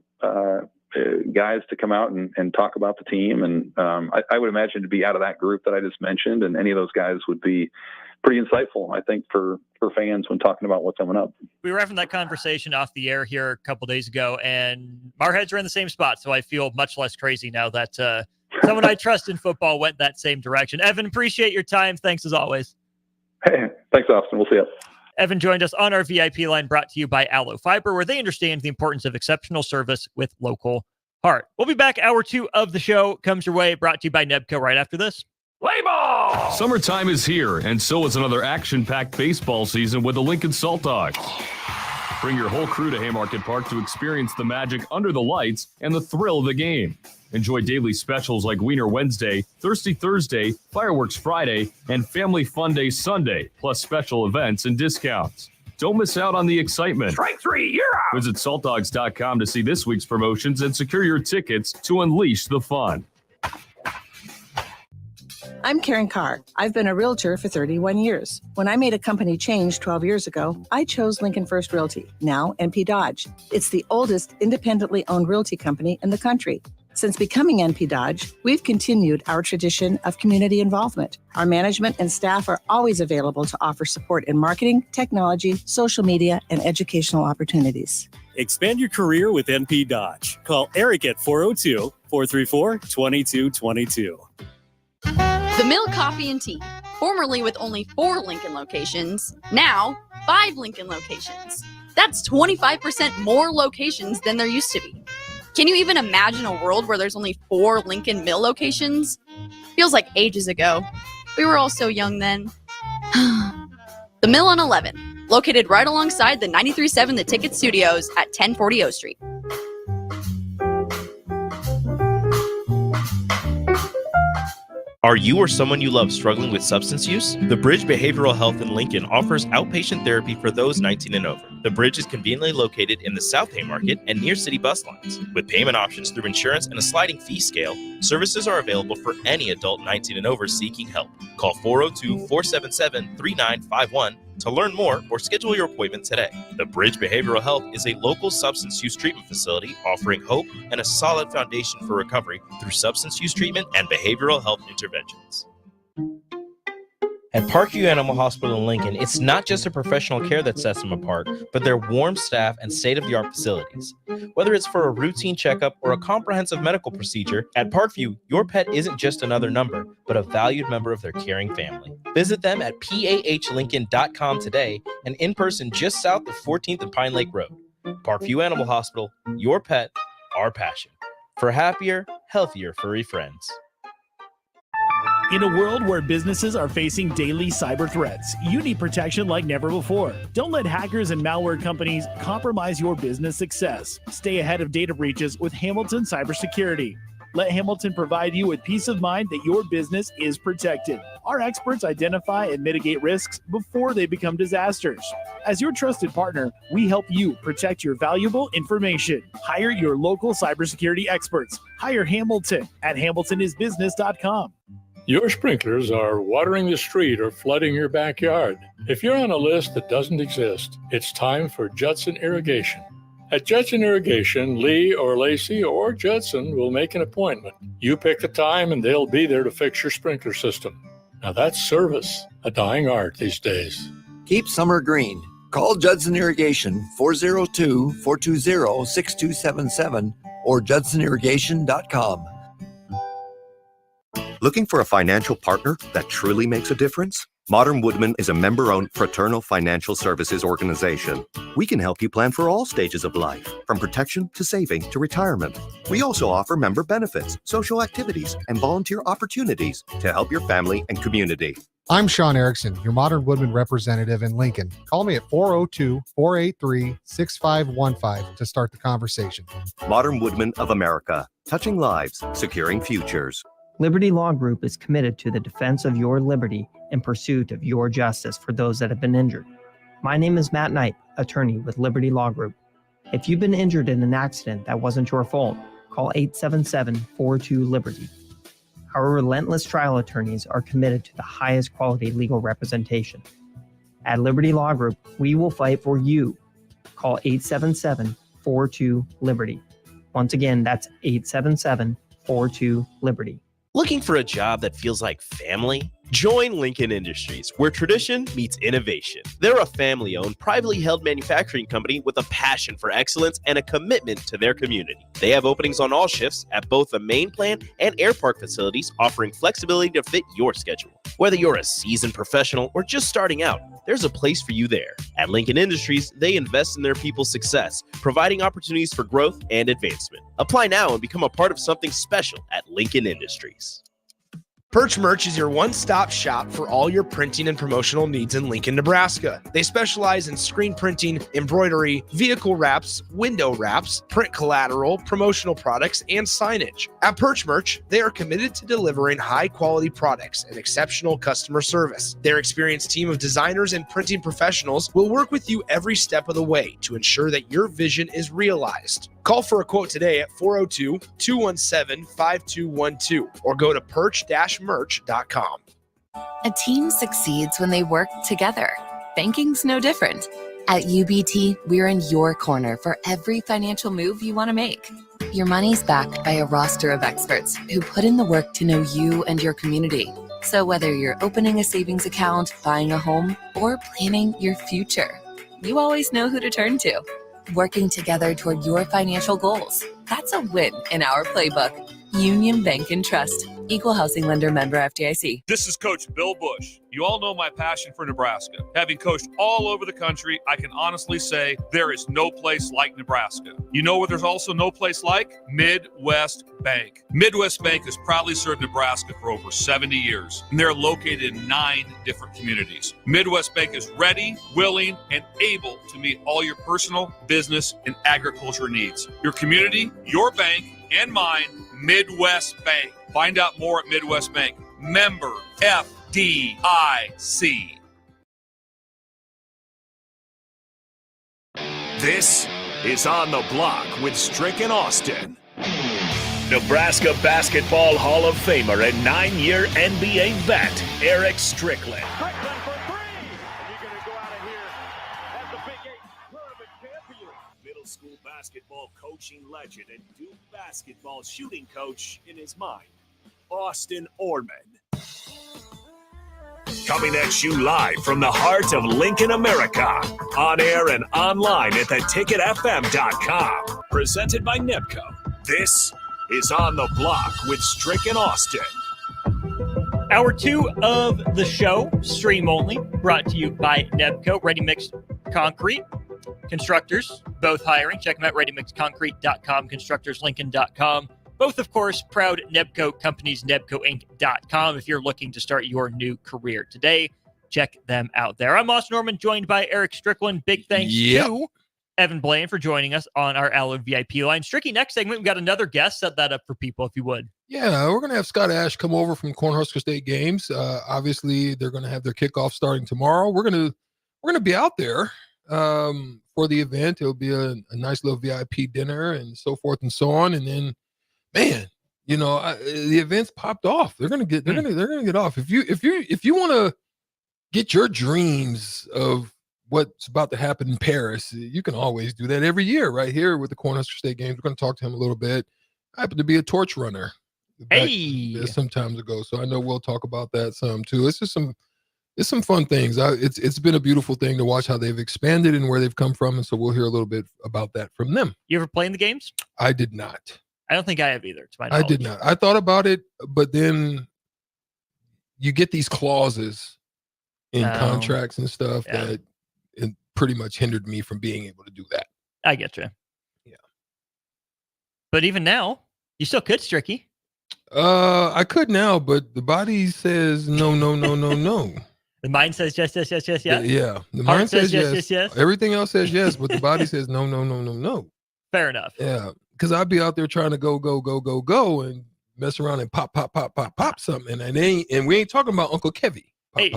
guys to come out and talk about the team. And I would imagine to be out of that group that I just mentioned, and any of those guys would be pretty insightful, I think, for fans when talking about what's coming up. We were having that conversation off the air here a couple days ago, and our heads are in the same spot, so I feel much less crazy now that someone I trust in football went that same direction. Evan, appreciate your time. Thanks as always. Hey, thanks, Austin. We'll see you. Evan joined us on our VIP line, brought to you by Aloe Fiber, where they understand the importance of exceptional service with local heart. We'll be back. Hour 2 of the show comes your way, brought to you by Nebco right after this. Play ball! Summertime is here, and so is another action-packed baseball season with the Lincoln Salt Dogs. Bring your whole crew to Haymarket Park to experience the magic under the lights and the thrill of the game. Enjoy daily specials like Wiener Wednesday, Thirsty Thursday, Fireworks Friday, and Family Fun Day Sunday, plus special events and discounts. Don't miss out on the excitement. Strike 3, you're out! Visit saltdogs.com to see this week's promotions and secure your tickets to unleash the fun. I'm Karen Carr. I've been a realtor for 31 years. When I made a company change 12 years ago, I chose Lincoln First Realty, now NP Dodge. It's the oldest independently owned realty company in the country. Since becoming NP Dodge, we've continued our tradition of community involvement. Our management and staff are always available to offer support in marketing, technology, social media, and educational opportunities. Expand your career with NP Dodge. Call Eric at 402-434-2222. The Mill Coffee and Tea, formerly with only 4 Lincoln locations, now 5 Lincoln locations. That's 25% more locations than there used to be. Can you even imagine a world where there's only 4 Lincoln Mill locations? Feels like ages ago. We were all so young then. The Mill on 11, located right alongside the 93.7 The Ticket Studios at 1040 O Street. Are you or someone you love struggling with substance use? The Bridge Behavioral Health in Lincoln offers outpatient therapy for those 19 and over. The Bridge is conveniently located in the South Haymarket and near city bus lines. With payment options through insurance and a sliding fee scale, services are available for any adult 19 and over seeking help. Call 402-477-3951 to learn more or schedule your appointment today. The Bridge Behavioral Health is a local substance use treatment facility offering hope and a solid foundation for recovery through substance use treatment and behavioral health interventions. At Parkview Animal Hospital in Lincoln, it's not just a professional care that sets them apart, but their warm staff and state-of-the-art facilities. Whether it's for a routine checkup or a comprehensive medical procedure, at Parkview, your pet isn't just another number, but a valued member of their caring family. Visit them at pahlincoln.com today and in person just south of 14th and Pine Lake Road. Parkview Animal Hospital, your pet, our passion. For happier, healthier furry friends. In a world where businesses are facing daily cyber threats, you need protection like never before. Don't let hackers and malware companies compromise your business success. Stay ahead of data breaches with Hamilton Cybersecurity. Let Hamilton provide you with peace of mind that your business is protected. Our experts identify and mitigate risks before they become disasters. As your trusted partner, we help you protect your valuable information. Hire your local cybersecurity experts. Hire Hamilton at hamiltonisbusiness.com. Your sprinklers are watering the street or flooding your backyard. If you're on a list that doesn't exist, it's time for Judson Irrigation. At Judson Irrigation, Lee or Lacey or Judson will make an appointment. You pick the time and they'll be there to fix your sprinkler system. Now that's service, a dying art these days. Keep summer green. Call Judson Irrigation 402-420-6277 or judsonirrigation.com. Looking for a financial partner that truly makes a difference? Modern Woodman is a member-owned fraternal financial services organization. We can help you plan for all stages of life, from protection to saving to retirement. We also offer member benefits, social activities, and volunteer opportunities to help your family and community. I'm Sean Erickson, your Modern Woodman representative in Lincoln. Call me at 402-483-6515 to start the conversation. Modern Woodman of America, touching lives, securing futures. Liberty Law Group is committed to the defense of your liberty in pursuit of your justice for those that have been injured. My name is Matt Knight, attorney with Liberty Law Group. If you've been injured in an accident that wasn't your fault, call 877-42-LIBERTY. Our relentless trial attorneys are committed to the highest quality legal representation. At Liberty Law Group, we will fight for you. Call 877-42-LIBERTY. Once again, that's 877-42-LIBERTY. Looking for a job that feels like family? Join Lincoln Industries, where tradition meets innovation. They're a family-owned, privately held manufacturing company with a passion for excellence and a commitment to their community. They have openings on all shifts at both the main plant and air park facilities, offering flexibility to fit your schedule. Whether you're a seasoned professional or just starting out, there's a place for you there. At Lincoln Industries, they invest in their people's success, providing opportunities for growth and advancement. Apply now and become a part of something special at Lincoln Industries. Perch Merch is your one-stop shop for all your printing and promotional needs in Lincoln, Nebraska. They specialize in screen printing, embroidery, vehicle wraps, window wraps, print collateral, promotional products, and signage. At Perch Merch, they are committed to delivering high-quality products and exceptional customer service. Their experienced team of designers and printing professionals will work with you every step of the way to ensure that your vision is realized. Call for a quote today at 402-217-5212 or go to perch-merch.com. A team succeeds when they work together. Banking's no different. At UBT, we're in your corner for every financial move you want to make. Your money's backed by a roster of experts who put in the work to know you and your community. So whether you're opening a savings account, buying a home, or planning your future, you always know who to turn to. Working together toward your financial goals. That's a win in our playbook. Union Bank and Trust. Equal housing lender, member FDIC. This is Coach Bill Bush. You all know my passion for Nebraska. Having coached all over the country, I can honestly say there is no place like Nebraska. You know where there's also no place like? Midwest Bank. Midwest Bank has proudly served Nebraska for over 70 years, and they're located in 9 different communities. Midwest Bank is ready, willing, and able to meet all your personal, business, and agriculture needs. Your community, your bank, and mine, Midwest Bank. Find out more at Midwest Bank. Member FDIC. This is On the Block with Strick and Austin. Nebraska Basketball Hall of Famer and 9-year NBA vet, Eric Strickland. Middle school basketball coaching legend and Duke basketball shooting coach in his mind, Austin Orman. Coming at you live from the heart of Lincoln, America. On air and online at theticketfm.com. Presented by NEPCO. This is On the Block with Strick and Austin. Hour 2 of the show, stream only, brought to you by NEPCO. Ready Mix Concrete. Constructors, both hiring. Check them out, readymixconcrete.com, constructorslincoln.com. Both, of course, proud NEPCO companies, NEPCOinc.com. If you're looking to start your new career today, check them out there. I'm Austin Norman, joined by Eric Strickland. Big thanks to Evan Blaine for joining us on our Allen VIP line. Stricky, next segment, we've got another guest. Set that up for people, if you would. Yeah, we're going to have Scott Ash come over from Cornhusker State Games. Obviously, they're going to have their kickoff starting tomorrow. We're going to be out there for the event. It'll be a nice little VIP dinner and so forth and so on. And then, man, the event's popped off. They're gonna get off. If you want to get your dreams of what's about to happen in Paris, you can always do that every year right here with the Cornhusker State Games. We're going to talk to him a little bit. I happen to be a torch runner some times ago, so I know we'll talk about that some too. It's some fun things. It's been a beautiful thing to watch how they've expanded and where they've come from, and so we'll hear a little bit about that from them. You ever play in the games? I did not. I don't think I have either, to my knowledge. I did not. I thought about it, but then you get these clauses in contracts and stuff that it pretty much hindered me from being able to do that. I get you. Yeah. But even now, you still could, Stricky. I could now, but the body says no. The mind says yes. Yeah. The mind says yes. Everything else says yes, but the body says no. Fair enough. Yeah. Because I'd be out there trying to go and mess around and pop something. And we ain't talking about Uncle Kevy.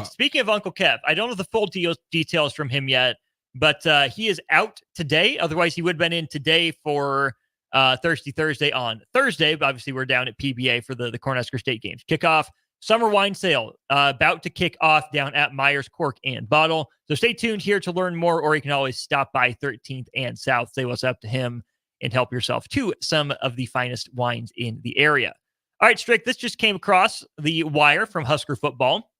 Speaking of Uncle Kev, I don't know the full details from him yet, but he is out today. Otherwise, he would have been in today for Thirsty Thursday on Thursday. But obviously, we're down at PBA for the Cornhusker State Games. Kickoff, summer wine sale, about to kick off down at Myers Cork and Bottle. So stay tuned here to learn more, or you can always stop by 13th and South, say what's up to him, and help yourself to some of the finest wines in the area. All right, Strick, this just came across the wire from Husker football.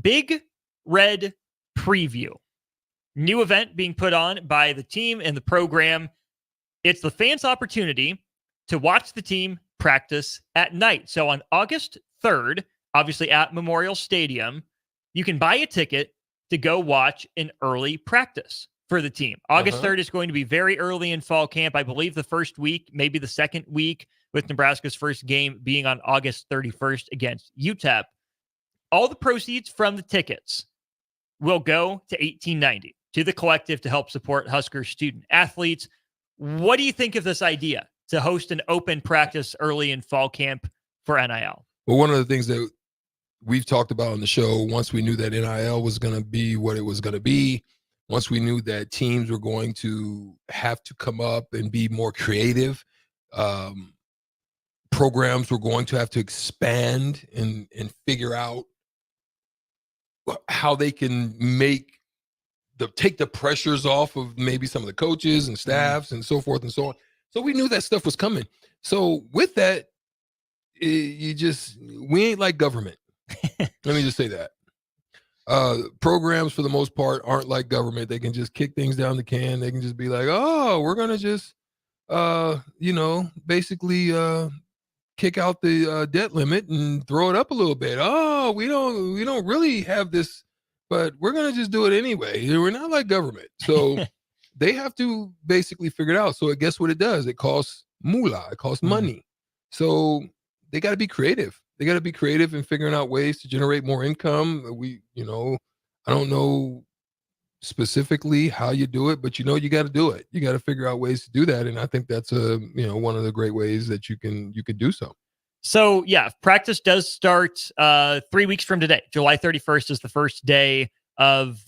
Big Red Preview. New event being put on by the team and the program. It's the fans' opportunity to watch the team practice at night. So on August 3rd, obviously at Memorial Stadium, you can buy a ticket to go watch an early practice for the team. August 3rd is going to be very early in fall camp. I believe the first week, maybe the second week, with Nebraska's first game being on August 31st against UTEP. All the proceeds from the tickets will go to 1890, to the collective to help support Husker student athletes. What do you think of this idea to host an open practice early in fall camp for NIL? Well, one of the things that we've talked about on the show, once we knew that NIL was going to be what it was going to be, once we knew that teams were going to have to come up and be more creative, programs were going to have to expand and figure out how they can take the pressures off of maybe some of the coaches and staffs and so forth and so on. So we knew that stuff was coming. So with that, we ain't like government. Let me just say that. Programs, for the most part, aren't like government. They can just kick things down the can. They can just be like, oh, we're going to just, basically kick out the debt limit and throw it up a little bit. Oh, we don't really have this, but we're going to just do it anyway. We're not like government. So they have to basically figure it out. So guess what it does? It costs moolah. It costs money. So they got to be creative. They got to be creative in figuring out ways to generate more income. I don't know specifically how you do it, but you got to do it. You got to figure out ways to do that. And I think that's one of the great ways that you can do so. So, yeah, practice does start 3 weeks from today. July 31st is the first day of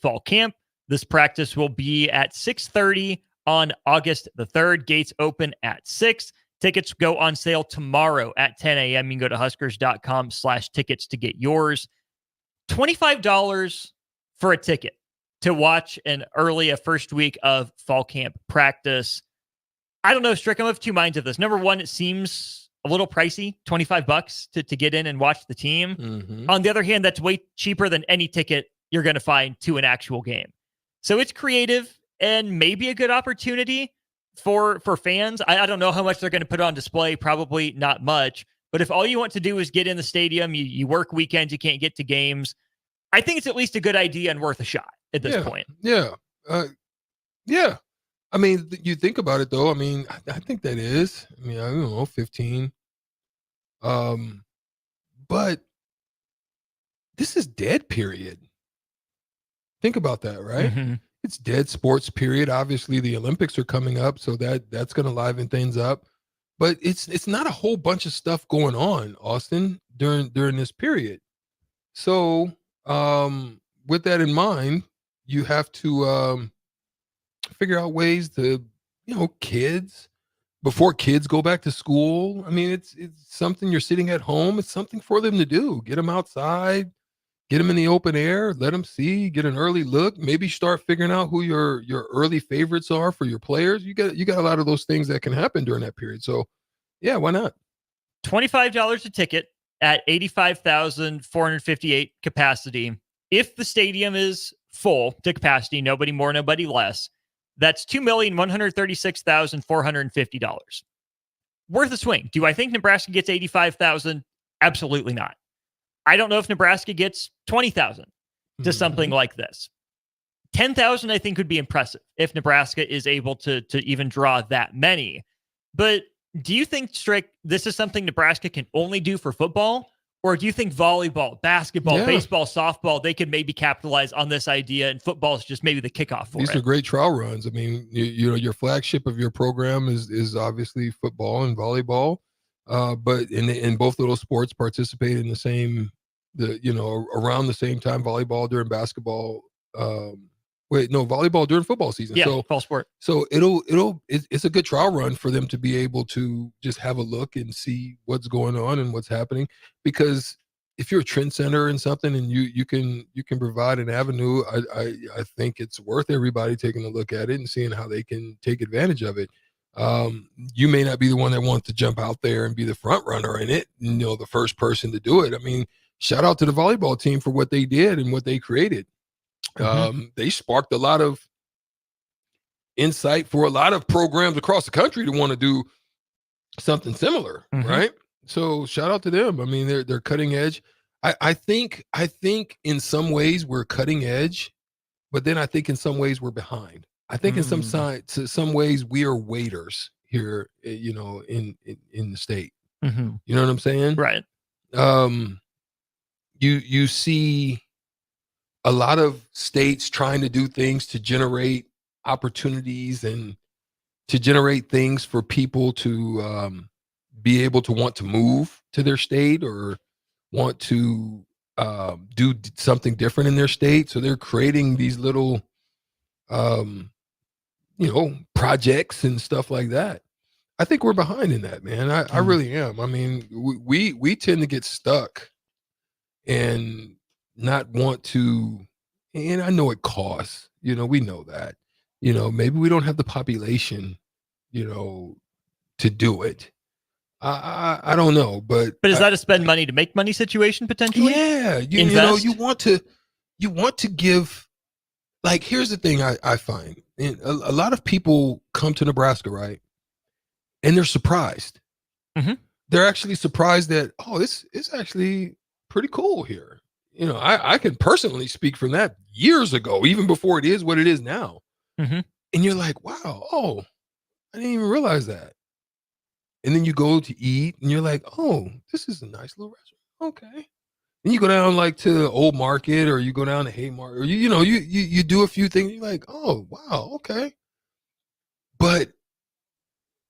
fall camp. This practice will be at 6:30 on August the 3rd. Gates open at 6. Tickets go on sale tomorrow at 10 a.m. You can go to huskers.com/tickets to get yours. $25 for a ticket to watch a first week of fall camp practice. I don't know, Strick, I'm of two minds of this. Number one, it seems a little pricey, $25 to get in and watch the team. Mm-hmm. On the other hand, that's way cheaper than any ticket you're going to find to an actual game. So it's creative and maybe a good opportunity for fans. I don't know how much they're going to put on display, probably not much. But if all you want to do is get in the stadium, you work weekends, you can't get to games, I think it's at least a good idea and worth a shot at this point. Yeah. Yeah. I mean, you think about it, though. I mean, I think that is. I mean, I don't know, 15. But this is dead period. Think about that, right? Mm-hmm. It's dead sports period. Obviously, the Olympics are coming up, so that's going to liven things up. But it's not a whole bunch of stuff going on, Austin, during this period. So, with that in mind, you have to figure out ways to, kids, before kids go back to school. I mean, it's something. You're sitting at home. It's something for them to do. Get them outside, get them in the open air, let them see, get an early look. Maybe start figuring out who your early favorites are for your players. You got a lot of those things that can happen during that period. So, yeah, why not? $25 a ticket at 85,458 capacity. If the stadium is full to capacity, nobody more, nobody less, that's $2,136,450. Worth a swing. Do I think Nebraska gets 85,000? Absolutely not. I don't know if Nebraska gets 20,000 to something like this. 10,000, I think, would be impressive if Nebraska is able to even draw that many. But do you think, Strick, this is something Nebraska can only do for football? Or do you think volleyball, basketball, baseball, softball, they could maybe capitalize on this idea, and football is just maybe the kickoff for These are great trial runs. I mean, your flagship of your program is obviously football and volleyball, but in both of those sports participate in the same, around the same time. Volleyball during basketball. Volleyball during football season. Yeah, so, fall sport. So it's a good trial run for them to be able to just have a look and see what's going on and what's happening. Because if you're a trend center in something and you can provide an avenue, I think it's worth everybody taking a look at it and seeing how they can take advantage of it. You may not be the one that wants to jump out there and be the front runner in it, the first person to do it. I mean, shout out to the volleyball team for what they did and what they created. They sparked a lot of insight for a lot of programs across the country to want to do something similar, right? So shout out to them. I mean, they're cutting edge. I think in some ways we're cutting edge, but then I think in some ways we're behind. I think in some ways we are waiters here, in the state. Mm-hmm. You know what I'm saying? Right. You see a lot of states trying to do things to generate opportunities and to generate things for people to be able to want to move to their state or want to do something different in their state. So they're creating these little, projects and stuff like that. I think we're behind in that, man. I really am. I mean, we tend to get stuck and not want to, and I know it costs, we know that, maybe we don't have the population, to do it. I don't know, but is that a spend money to make money situation potentially? Yeah. You want to give, like, here's the thing I find, and a lot of people come to Nebraska, right? And they're surprised. Mm-hmm. They're actually surprised that, this is actually pretty cool here. I can personally speak from that years ago, even before it is what it is now. Mm-hmm. And you're like, wow, I didn't even realize that. And then you go to eat and you're like, this is a nice little restaurant. Okay. And you go down like to Old Market, or you go down to Haymarket, or you do a few things. You're like, oh, wow, okay. But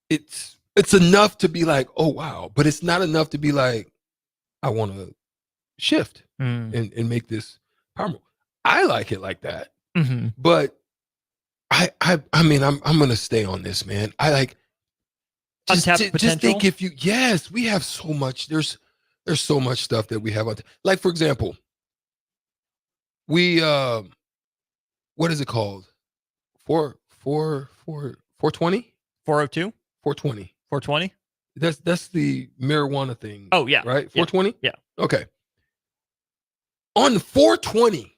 it's It's enough to be like, oh, wow. But it's not enough to be like, I want to shift and make this powerful. I like it like that. Mm-hmm. But I mean, I'm going to stay on this, man. I like just think if you, yes, we have so much. There's so much stuff that we have. Like, for example, we, what is it called? 420? 402? 420. 420? That's the marijuana thing. Oh, yeah. Right? 420? Yeah. Okay. On 420,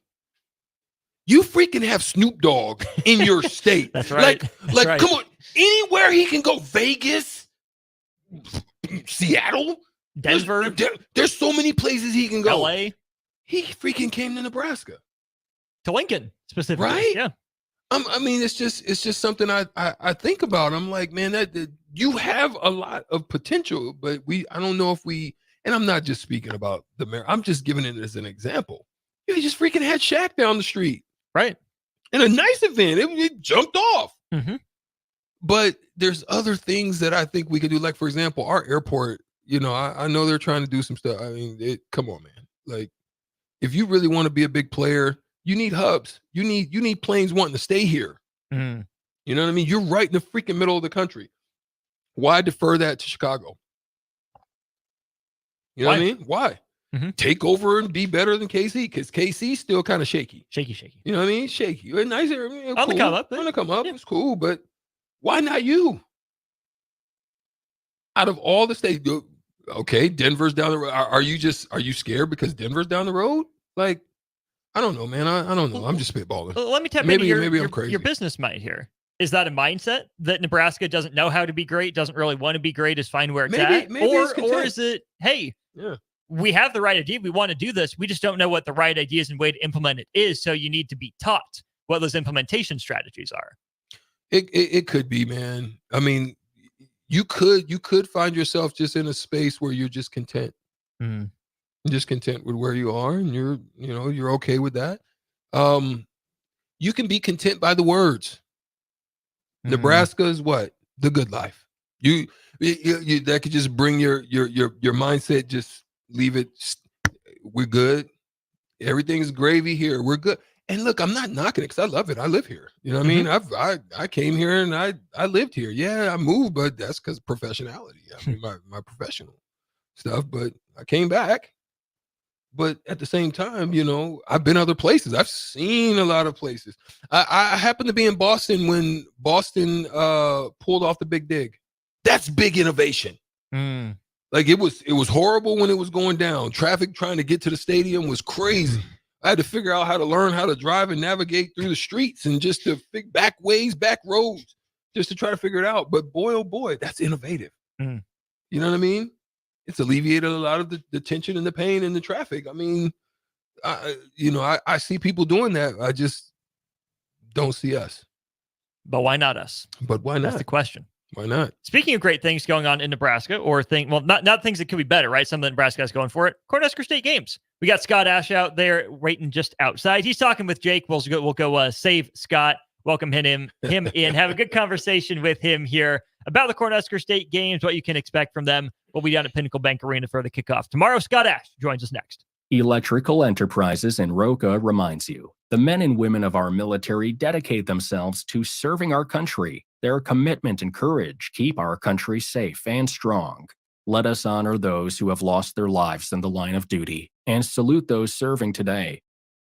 you freaking have Snoop Dogg in your state. That's right. Like, right. Come on. Anywhere he can go, Vegas, Seattle, Denver. There's so many places he can go. LA. He freaking came to Nebraska. To Lincoln, specifically. Right? Yeah. I mean, it's just something I think about. I'm like, man, that you have a lot of potential, but I don't know if we. And I'm not just speaking about the mayor. I'm just giving it as an example. You just freaking had Shaq down the street, right? In a nice event, it jumped off. Mm-hmm. But there's other things that I think we could do. Like, for example, our airport. You know, I know they're trying to do some stuff. I mean, come on, man. Like, if you really want to be a big player, you need hubs. You need planes wanting to stay here. Mm. You know what I mean? You're right in the freaking middle of the country. Why defer that to Chicago? You know what I mean? Why? Mm-hmm. Take over and be better than KC, because KC's still kind of shaky. Shaky. You know what I mean? Shaky. A nice area. On the come up. On the come up. Yeah. It's cool, but why not you? Out of all the states, okay, Denver's down the road. Are you scared because Denver's down the road? Like, I don't know, man. I don't know. I'm just spitballing. Let me tap maybe into I'm crazy. Your business mind here. Is that a mindset that Nebraska doesn't know how to be great, doesn't really want to be great, is fine where it's at? Or is it, hey, we have the right idea, we want to do this, we just don't know what the right ideas and way to implement it is, so you need to be taught what those implementation strategies are? It could be, man. I mean, you could find yourself just in a space where you're just content. Mm. Just content with where you are, and you're okay with that. You can be content by the words. Nebraska is what? The good life. You that could just bring your mindset, just leave it. We're good. Everything's gravy here. We're good. And look, I'm not knocking it because I love it. I live here. You know what I mean? I came here and I lived here. Yeah, I moved, but that's because of professionality. I mean, my professional stuff. But I came back. But at the same time, I've been other places. I've seen a lot of places. I happened to be in Boston when Boston pulled off the Big Dig. That's big innovation. Mm. Like, it was horrible when it was going down. Traffic trying to get to the stadium was crazy. I had to figure out how to learn how to drive and navigate through the streets and just to back ways, back roads, just to try to figure it out. But boy, oh boy, that's innovative. Mm. You know what I mean? It's alleviated a lot of the tension and the pain and the traffic. I mean, I see people doing that. I just don't see us. But why not us? But why not? That's the question. Why not? Speaking of great things going on in Nebraska, or not things that could be better, right? Some of the Nebraska guys going for it. Cornhusker State games. We got Scott Ash out there waiting just outside. He's talking with Jake. We'll go save Scott. Welcome him in. Have a good conversation with him here about the Cornhusker State games, what you can expect from them. We'll be down at Pinnacle Bank Arena for the kickoff tomorrow. Scott Ash joins us next. Electrical Enterprises in Roca reminds you, the men and women of our military dedicate themselves to serving our country. Their commitment and courage keep our country safe and strong. Let us honor those who have lost their lives in the line of duty and salute those serving today.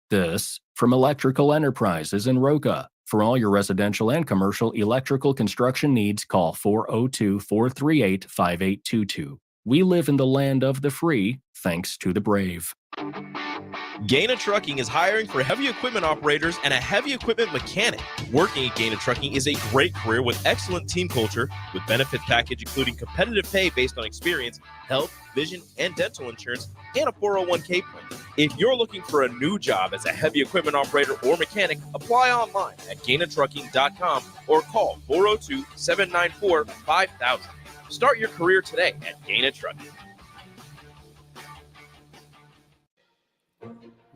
This from Electrical Enterprises in Roca. For all your residential and commercial electrical construction needs, call 402-438-5822. We live in the land of the free, thanks to the brave. Gaina Trucking is hiring for heavy equipment operators and a heavy equipment mechanic. Working at Gaina Trucking is a great career with excellent team culture, with benefit package including competitive pay based on experience, health, vision, and dental insurance, and a 401k plan. If you're looking for a new job as a heavy equipment operator or mechanic, apply online at GainaTrucking.com or call 402-794-5000. Start your career today at Gaina Trucking.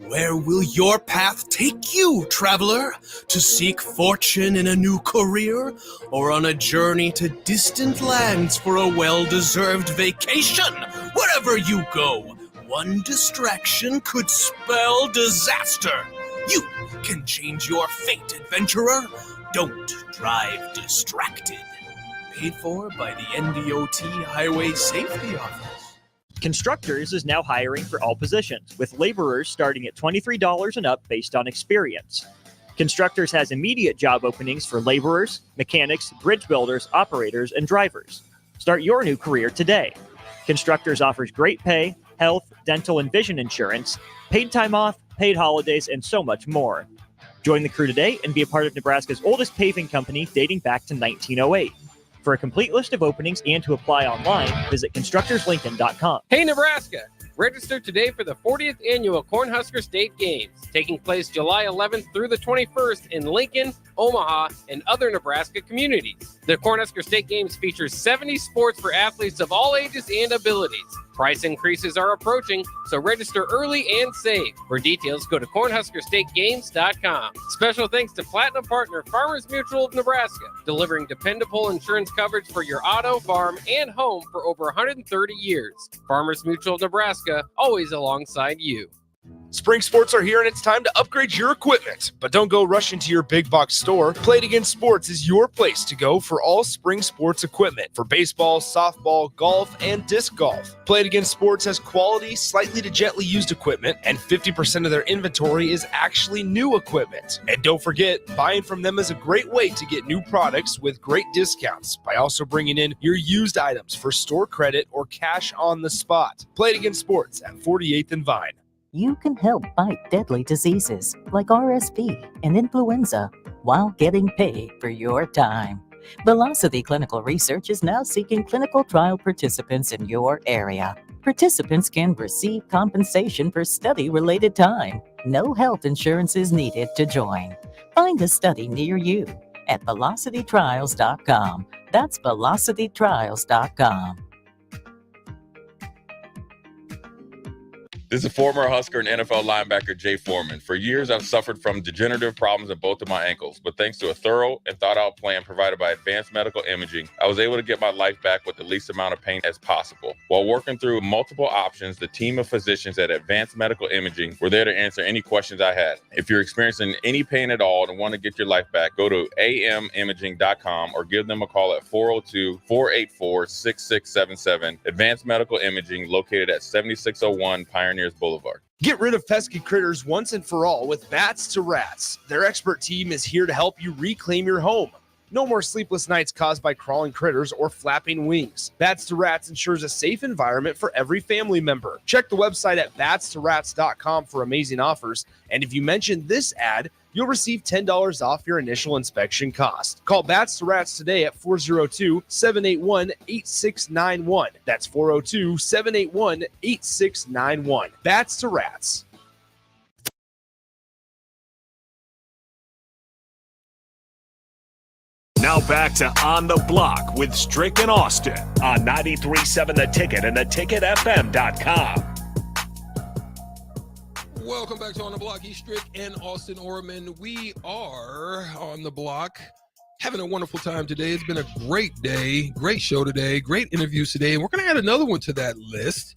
Where will your path take you, traveler? To seek fortune in a new career, or on a journey to distant lands for a well-deserved vacation? Wherever you go, one distraction could spell disaster. You can change your fate, adventurer. Don't drive distracted. Paid for by the NDOT Highway Safety Office. Constructors is now hiring for all positions, with laborers starting at $23 and up based on experience. Constructors has immediate job openings for laborers, mechanics, bridge builders, operators, and drivers. Start your new career today. Constructors offers great pay, health, dental, and vision insurance, paid time off, paid holidays, and so much more. Join the crew today and be a part of Nebraska's oldest paving company dating back to 1908. For a complete list of openings and to apply online, visit constructorslincoln.com. Hey, Nebraska! Register today for the 40th annual Cornhusker State Games, taking place July 11th through the 21st in Lincoln, Omaha, and other Nebraska communities. The Cornhusker State Games features 70 sports for athletes of all ages and abilities. Price increases are approaching, so register early and save. For details, go to cornhuskerstategames.com. Special thanks to Platinum Partner Farmers Mutual of Nebraska, delivering dependable insurance coverage for your auto, farm, and home for over 130 years. Farmers Mutual of Nebraska, always alongside you. Spring sports are here and it's time to upgrade your equipment. But don't go rushing to your big box store. Play It Again Sports is your place to go for all spring sports equipment for baseball, softball, golf, and disc golf. Play It Again Sports has quality, slightly to gently used equipment, and 50% of their inventory is actually new equipment. And don't forget, buying from them is a great way to get new products with great discounts by also bringing in your used items for store credit or cash on the spot. Play It Again Sports at 48th and Vine. You can help fight deadly diseases like RSV and influenza while getting paid for your time. Velocity Clinical Research is now seeking clinical trial participants in your area. Participants can receive compensation for study-related time. No health insurance is needed to join. Find a study near you at velocitytrials.com. That's velocitytrials.com. This is former Husker and NFL linebacker Jay Foreman. For years, I've suffered from degenerative problems in both of my ankles, but thanks to a thorough and thought-out plan provided by Advanced Medical Imaging, I was able to get my life back with the least amount of pain as possible. While working through multiple options, the team of physicians at Advanced Medical Imaging were there to answer any questions I had. If you're experiencing any pain at all and want to get your life back, go to amimaging.com or give them a call at 402-484-6677. Advanced Medical Imaging, located at 7601 Pioneers Boulevard. Get rid of pesky critters once and for all with Bats to Rats. Their expert team is here to help you reclaim your home. No more sleepless nights caused by crawling critters or flapping wings. Bats to Rats ensures a safe environment for every family member. Check the website at batstorats.com for amazing offers. And if you mention this ad, you'll receive $10 off your initial inspection cost. Call Bats to Rats today at 402-781-8691. That's 402-781-8691. Bats to Rats. Now back to On the Block with Strick and Austin on 93.7 The Ticket and theticketfm.com. Welcome back to On the Block. He's Strick and Austin Orman. We are on the block, having a wonderful time today. It's been a great day, great show today, great interviews today, and we're going to add another one to that list.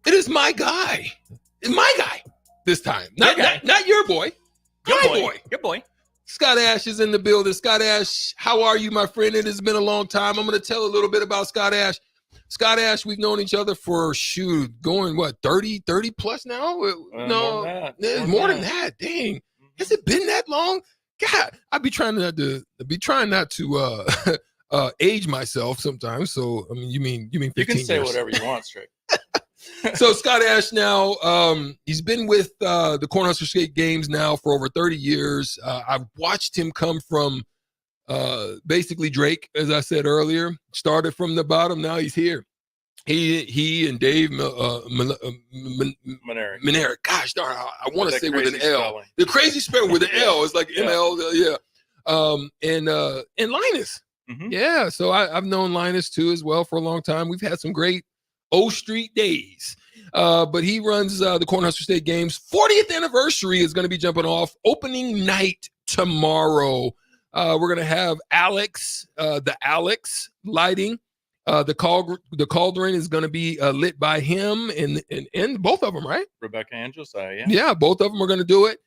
It is my guy. My guy this time. Not your boy. Your boy. Scott Ash is in the building. Scott Ash, how are you, my friend? It has been a long time. I'm going to tell a little bit about Scott Ash. Scott Ash, we've known each other for, 30 plus now? No, more than that. Dang. Has it been that long? God, I'd be trying not to age myself sometimes. So, I mean, you mean 15 You can say years. whatever you want, Strick. So Scott Ash now, he's been with the Cornhusker State Games now for over 30 years. I've watched him come from basically Drake, as I said earlier, started from the bottom. Now he's here. He and Dave Manerick. Gosh darn, I want to say with an L. Spelling. The crazy spelling with an L. It's like ML. Yeah. And Linus. Mm-hmm. Yeah. So I've known Linus too as well for a long time. We've had some great O Street days. But he runs the Cornhusker State Games. 40th anniversary is going to be jumping off opening night tomorrow. We're going to have Alex, the Alex lighting. The cauldron is going to be lit by him and both of them, right? Rebecca and Josiah. Yeah, both of them are going to do it.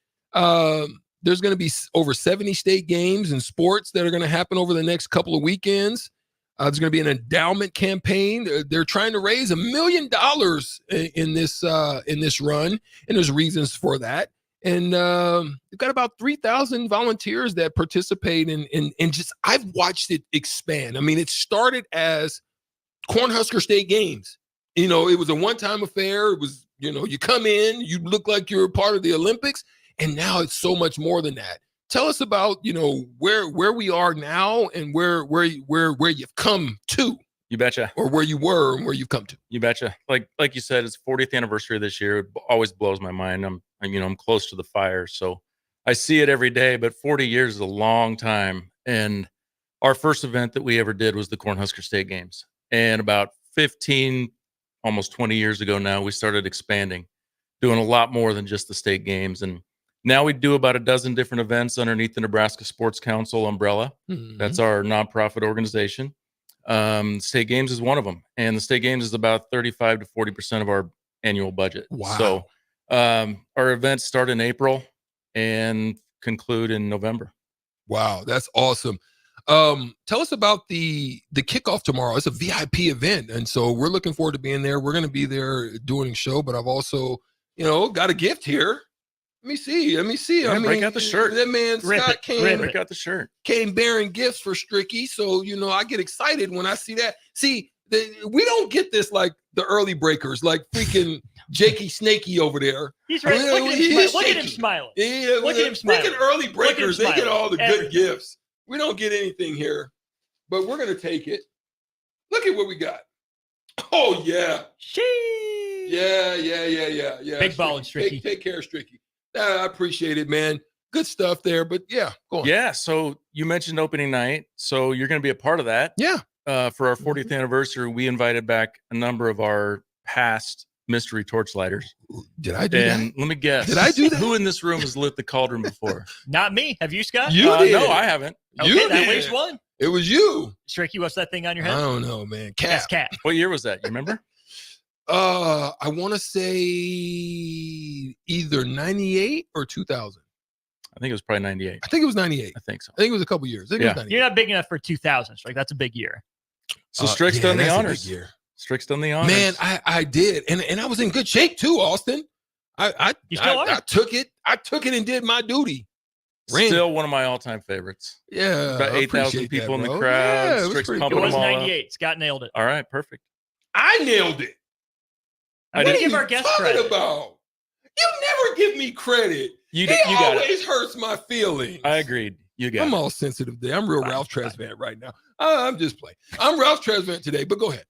There's going to be over 70 state games and sports that are going to happen over the next couple of weekends. There's going to be an endowment campaign. They're trying to raise $1 million in this run, and there's reasons for that. And we've got about 3,000 volunteers that participate in just, I've watched it expand. I mean, it started as Cornhusker State Games. You know, it was a one-time affair. It was, you know, you come in, you look like you're a part of the Olympics, and now it's so much more than that. Tell us about, you know, where we are now and where you've come to. You betcha. Or where you were and where you've come to. You betcha. Like you said, it's 40th anniversary this year. It always blows my mind. I'm close to the fire, so I see it every day. But 40 years is a long time. And our first event that we ever did was the Cornhusker State Games. And about 15, almost 20 years ago now, we started expanding, doing a lot more than just the state games. And now we do about a dozen different events underneath the Nebraska Sports Council umbrella. Mm-hmm. That's our nonprofit organization. State Games is one of them. And the State Games is about 35 to 40% of our annual budget. Wow. So our events start in April and conclude in November. Wow, that's awesome. Tell us about the kickoff tomorrow. It's a VIP event, and so we're looking forward to being there. We're going to be there doing a show, but I've also, got a gift here. Let me see. Yeah, break out the shirt. That man Scott break out the shirt. Came bearing gifts for Stricky, so I get excited when I see that. See, we don't get this like the early breakers, like freaking Jakey Snakey over there. He's right. Look at him smiling. Yeah, look at him smiling. Freaking early breakers, they get all the Everything. good gifts. We don't get anything here, but we're gonna take it. Look at what we got. Oh yeah. Yeah. Big ball and Stricky. Take care, Stricky. I appreciate it, man. Good stuff there, but yeah, go on. Yeah. So you mentioned opening night, so you're going to be a part of that. Yeah. For our 40th anniversary, we invited back a number of our past mystery torchlighters. Did I do that? And let me guess. Did I do that? Who in this room has lit the cauldron before? Not me. Have you, Scott? You did. No, I haven't. Okay, You that did. leaves one. It was you. Stricky, what's that thing on your head? I don't know, man. That's Cat. What year was that? You remember? I want to say either 98 or 2000. I think it was probably 98. I think it was 98. I think so. I think it was a couple years. I think it was 98. You're not big enough for 2000s. Like that's a big year. So Strick's done the that's a honors. big year. Strick's done the honors. Man, I did, and I was in good shape too, Austin. I took it. I took it and did my duty. Still one of my all-time favorites. Yeah, about 8,000 people in the crowd. Yeah, Strick's it pumping It was them all 98. up. Scott nailed it. All right, perfect. I nailed it. I'm What going are to give you our guest talking credit. about? You never give me credit. You He got it. always hurts my feelings. I agreed. You got I'm it. all sensitive today. I'm real Ralph Tresvant right now. I'm just playing. I'm Ralph Tresvant today, but go ahead.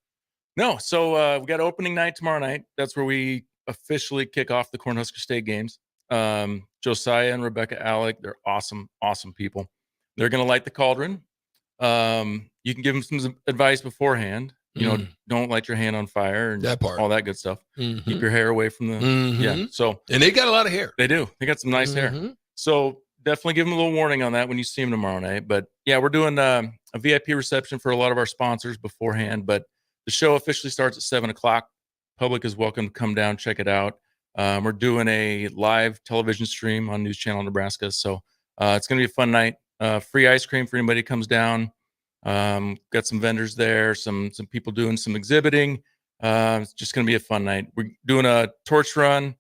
No, so we got opening night tomorrow night. That's where we officially kick off the Cornhusker State Games. Josiah and Rebecca Alec, they're awesome, awesome people. They're going to light the cauldron. You can give them some advice beforehand. Don't light your hand on fire and That part. all that good stuff. Mhm. Keep your hair away from the Mhm. yeah. So And they got a lot of hair. they do. They got some nice hair. Mhm. So definitely give them a little warning on that when you see them tomorrow night. But yeah, we're doing a VIP reception for a lot of our sponsors beforehand. But the show officially starts at 7:00. Public is welcome to come down, check it out. We're doing a live television stream on News Channel Nebraska. So it's going to be a fun night. Free ice cream for anybody who comes down. Got some vendors there, some people doing some exhibiting. It's just going to be a fun night. We're doing a torch run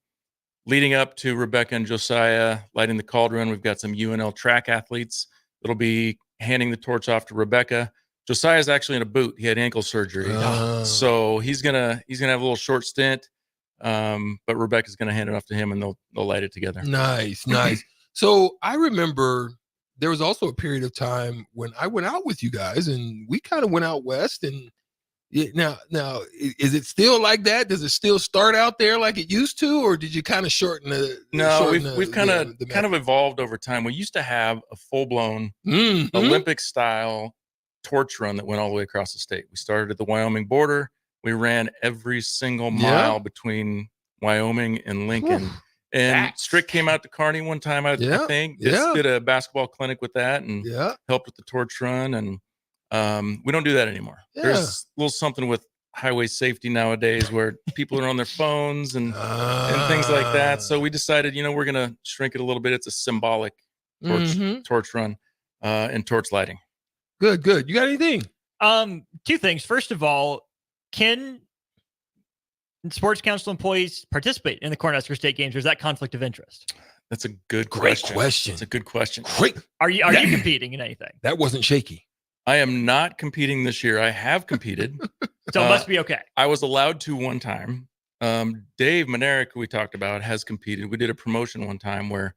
leading up to Rebecca and Josiah lighting the cauldron. We've got some UNL track athletes that'll be handing the torch off to Rebecca. Josiah's actually in a boot. He had ankle surgery, so he's gonna have a little short stint. But Rebecca's gonna hand it off to him, and they'll light it together. Nice. So I remember there was also a period of time when I went out with you guys, and we kind of went out west. And now, is it still like that? Does it still start out there like it used to, or did you kind of shorten the? No, we've kind of evolved over time. We used to have a full blown Olympic style torch run that went all the way across the state. We started at the Wyoming border, We ran every single mile between Wyoming and Lincoln. And Strick came out to Kearney one time, I think. Just did a basketball clinic with that and helped with the torch run. And we don't do that anymore. There's a little something with highway safety nowadays where people are on their phones and things like that. So we decided, we're going to shrink it a little bit. It's a symbolic torch run and torch lighting. Good. You got anything? Two things. First of all, can Sports Council employees participate in the Cornhusker State Games, or is that conflict of interest? That's a good Great question. question. It's a good question. Great. Are you competing in anything? That wasn't shaky. I am not competing this year. I have competed. So it must be okay. I was allowed to one time. Dave Manerick, who we talked about, has competed. We did a promotion one time where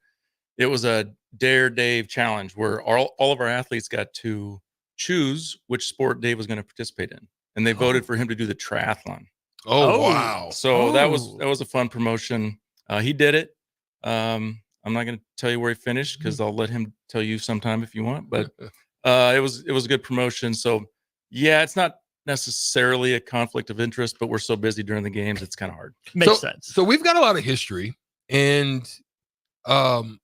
it was a Dare Dave challenge where all of our athletes got to choose which sport Dave was going to participate in. And they voted for him to do the triathlon. Oh, wow. So that was a fun promotion. He did it. I'm not going to tell you where he finished because I'll let him tell you sometime if you want. But it was a good promotion. So yeah, it's not necessarily a conflict of interest, but we're so busy during the games, it's kind of hard. Makes sense. So we've got a lot of history, and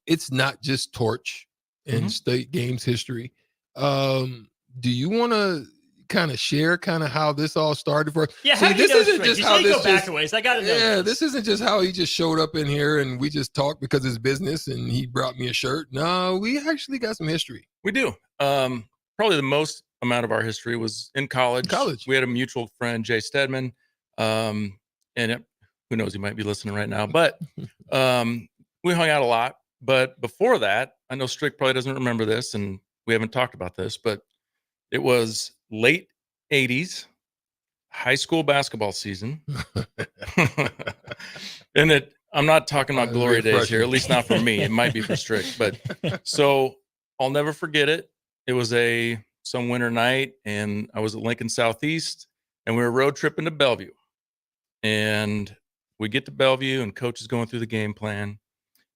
it's not just torch and state games history. Do you want to kind of share how this all started for us? Yeah, See, this isn't just how this go back a ways. I got to know. Yeah, this isn't just how he just showed up in here and we just talked because it's business and he brought me a shirt. No, we actually got some history. We do. Probably the most amount of our history was in college. We had a mutual friend, Jay Stedman, and who knows, he might be listening right now. But we hung out a lot. But before that, I know Strick probably doesn't remember this, and we haven't talked about this, but it was late 80s, high school basketball season. And I'm not talking about glory days here, at least not for me. It might be for Strick. But so I'll never forget it. It was some winter night, and I was at Lincoln Southeast, and we were road tripping to Bellevue. And we get to Bellevue, and coach is going through the game plan,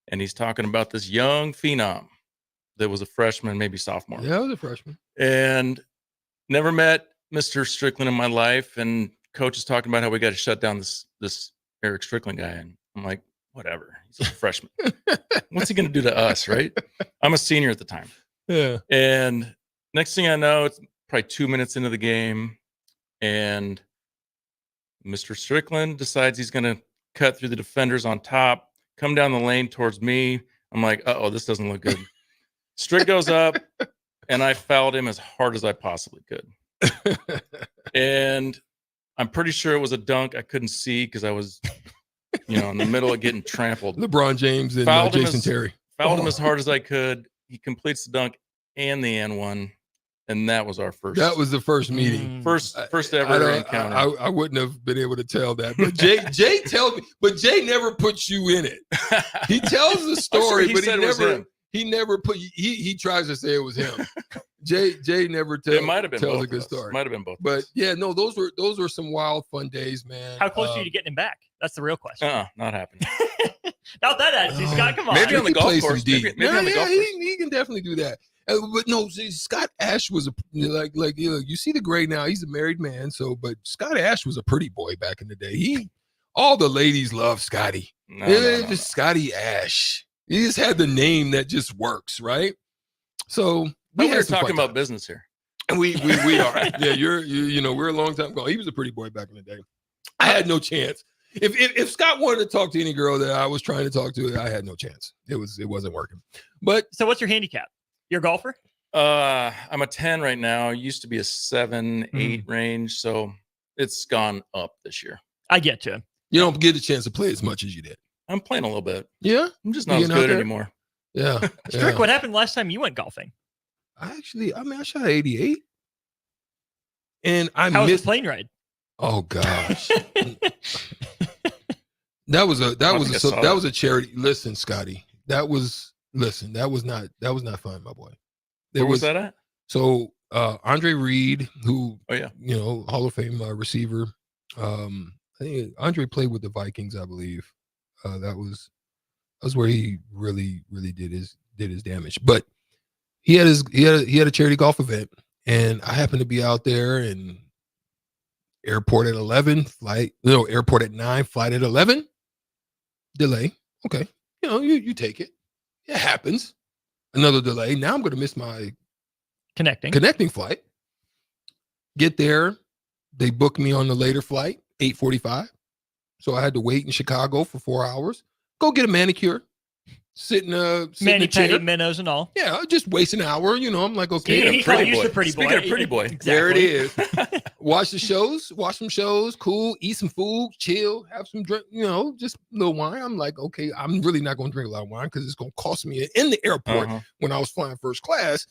and he's talking about this young phenom that was a freshman, maybe sophomore. Yeah, I was a freshman. And never met Mr. Strickland in my life. And coach is talking about how we got to shut down this Eric Strickland guy. And I'm like, whatever. He's a freshman. What's he going to do to us, right? I'm a senior at the time. Yeah. And next thing I know, it's probably 2 minutes into the game, and Mr. Strickland decides he's going to cut through the defenders on top, come down the lane towards me. I'm like, uh-oh, this doesn't look good. Strick goes up, and I fouled him as hard as I possibly could. And I'm pretty sure it was a dunk. I couldn't see because I was, in the middle of getting trampled. LeBron James and Jason Terry. Fouled him as hard as I could. He completes the dunk and the N1, and that was our first. That was the first meeting. First ever encounter. I wouldn't have been able to tell that, but Jay tells me. But Jay never puts you in it. He tells the story, but he never put. He tries to say it was him. Jay never tells. It might have been tells both a good story. Might have been both. But yeah, no, those were some wild, fun days, man. How close are you to getting him back? That's the real question. Not happening. Not that attitude, Scott. Come on. Maybe on the golf course. Maybe on the golf course. He can definitely do that. But no, see, Scott Ash was you see the grade now. He's a married man, but Scott Ash was a pretty boy back in the day. All the ladies love Scotty. Just Scotty Ash. He just had the name that just works, right? So we're talking about business here. And we are. Yeah, we're a long time ago. He was a pretty boy back in the day. I had no chance. If Scott wanted to talk to any girl that I was trying to talk to, I had no chance. It wasn't working. But so what's your handicap? You're a golfer? I'm a 10 right now. I used to be a 7, 8 range, so it's gone up this year. I get you. You don't get a chance to play as much as you did. I'm playing a little bit. Yeah? I'm just not as good anymore. Yeah. Strick, what happened last time you went golfing? I shot 88. And How was the plane ride? Oh gosh. That was a charity. Listen, Scotty. That was not fun, my boy. Where was that at? So Andre Reed, who Hall of Fame receiver. I think Andre played with the Vikings, I believe. That was where he really did his damage. But he had a charity golf event, and I happened to be out there, and Airport at 11, airport at 9, flight at 11. Delay. Okay. You take it. It happens. Another delay. Now I'm going to miss my connecting flight. Get there. They booked me on the later flight, 8:45. So I had to wait in Chicago for 4 hours. Go get a manicure. Sit in a chair. minnows and all. Yeah, just waste an hour. I'm like, okay. Speaking of pretty boy. Exactly. There it is. Watch the shows, watch some shows, cool, eat some food, chill, have some drink, just a little wine. I'm like, okay, I'm really not going to drink a lot of wine because it's going to cost me in the airport. When I was flying first class,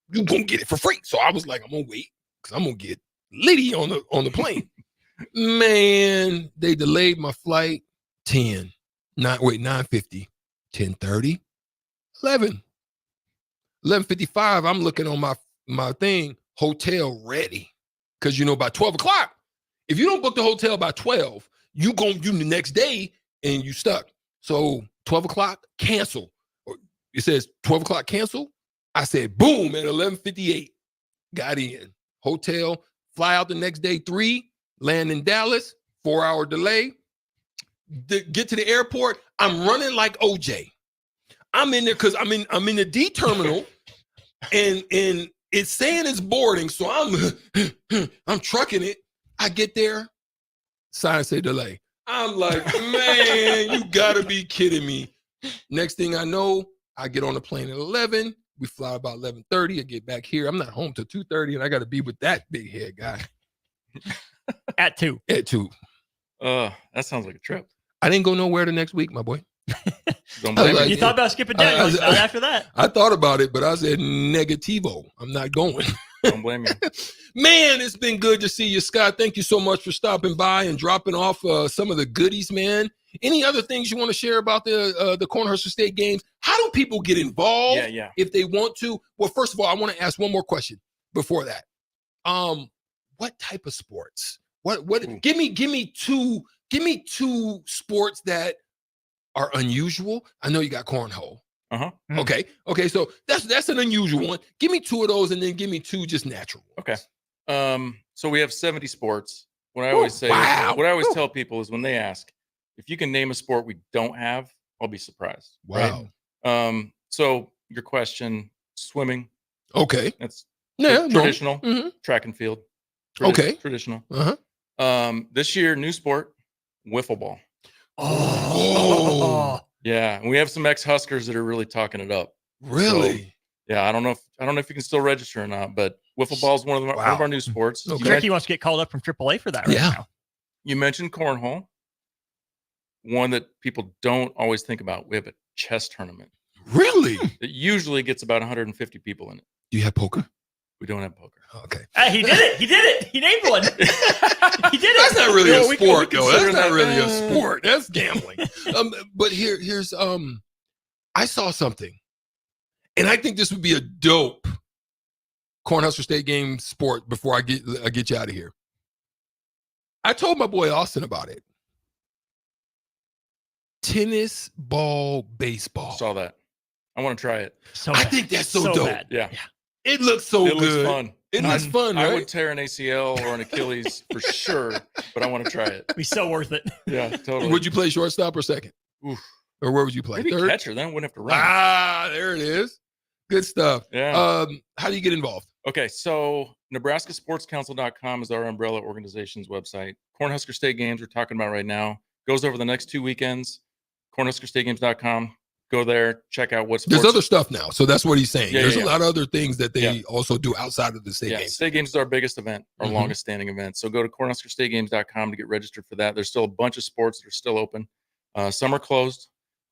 you're going to get it for free. So I was like, I'm going to wait because I'm going to get litty on the plane. Man, they delayed my flight 9:50. 10:30, 11, 11:55. I'm looking on my thing, hotel ready. Because by 12 o'clock, if you don't book the hotel by 12, you the next day and you stuck. So 12 o'clock, cancel. It says 12 o'clock, cancel. I said, boom, at 11:58, got in. Hotel, fly out the next day, 3, land in Dallas, 4-hour delay. Get to the airport, I'm running like OJ. I'm in there because I'm in the D terminal, and it's saying it's boarding, so I'm trucking it. I get there, sign say delay. I'm like, man, you gotta be kidding me. Next thing I know, I get on the plane at 11. We fly about 11:30. I get back here. I'm not home till 2:30, and I got to be with that big head guy at 2. At 2. That sounds like a trip. I didn't go nowhere the next week, my boy. Don't blame me. You thought about skipping down after that. I thought about it, but I said negativo. I'm not going. Don't blame you. Man, it's been good to see you, Scott. Thank you so much for stopping by and dropping off some of the goodies, man. Any other things you want to share about the Cornhusker State games? How do people get involved if they want to? Well, first of all, I want to ask one more question before that. What type of sports? What? Give me two sports that are unusual. I know you got cornhole. Okay. So that's an unusual one. Give me 2 of those, and then give me 2 just natural ones. Okay. So we have 70 sports. What I always say, what I always tell people is when they ask, if you can name a sport we don't have, I'll be surprised. Wow. Right? So your question, swimming. Okay. That's traditional. Track and field. Traditional. This year, new sport, wiffle ball. Oh. Yeah, and we have some ex-Huskers that are really talking it up. Really? So, yeah, I don't know if you can still register or not, but wiffle ball is one of our new sports. Ricky wants to get called up from AAA for that right now. You mentioned cornhole. One that people don't always think about. We have a chess tournament. Really? It usually gets about 150 people in it. Do you have poker? We don't have poker. Okay. He did it. He named one. He did it. That's not really a sport, though. That's not really a sport. That's gambling. But here's I saw something, and I think this would be a dope Cornhusker State game sport before I get you out of here. I told my boy Austin about it. Tennis ball baseball. Saw that. I want to try it. I think that's so dope. Bad. Yeah. It looks so good. Looks fun. It looks fun, right? I would tear an ACL or an Achilles for sure, but I want to try it. It'd be so worth it. Yeah, totally. Would you play shortstop or second? Oof. Or where would you play? Maybe Third? Catcher, then I wouldn't have to run. There it is. Good stuff. Yeah. How do you get involved? Okay, so NebraskaSportsCouncil.com is our umbrella organization's website. Cornhusker State Games we're talking about right now goes over the next 2 weekends. CornhuskerStateGames.com. Go there, check out what's. There's other stuff now, so that's what he's saying. Yeah, There's a lot of other things that they also do outside of the state games. State Games is our biggest event, our longest standing event. So go to CornhuskerStateGames.com to get registered for that. There's still a bunch of sports that are still open. Some are closed.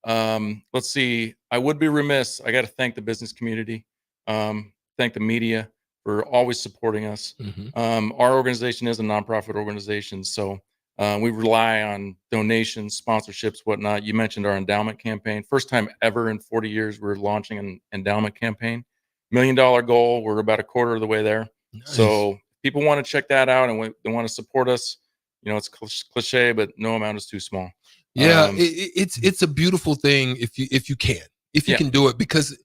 Let's see. I would be remiss. I got to thank the business community, thank the media for always supporting us. Our organization is a nonprofit organization, so we rely on donations, sponsorships, whatnot. You mentioned our endowment campaign. First time ever in 40 years, we're launching an endowment campaign. $1 million goal. We're about a quarter of the way there. Nice. So people want to check that out and they want to support us. It's cliche, but no amount is too small. Yeah, it's a beautiful thing if you can do it, because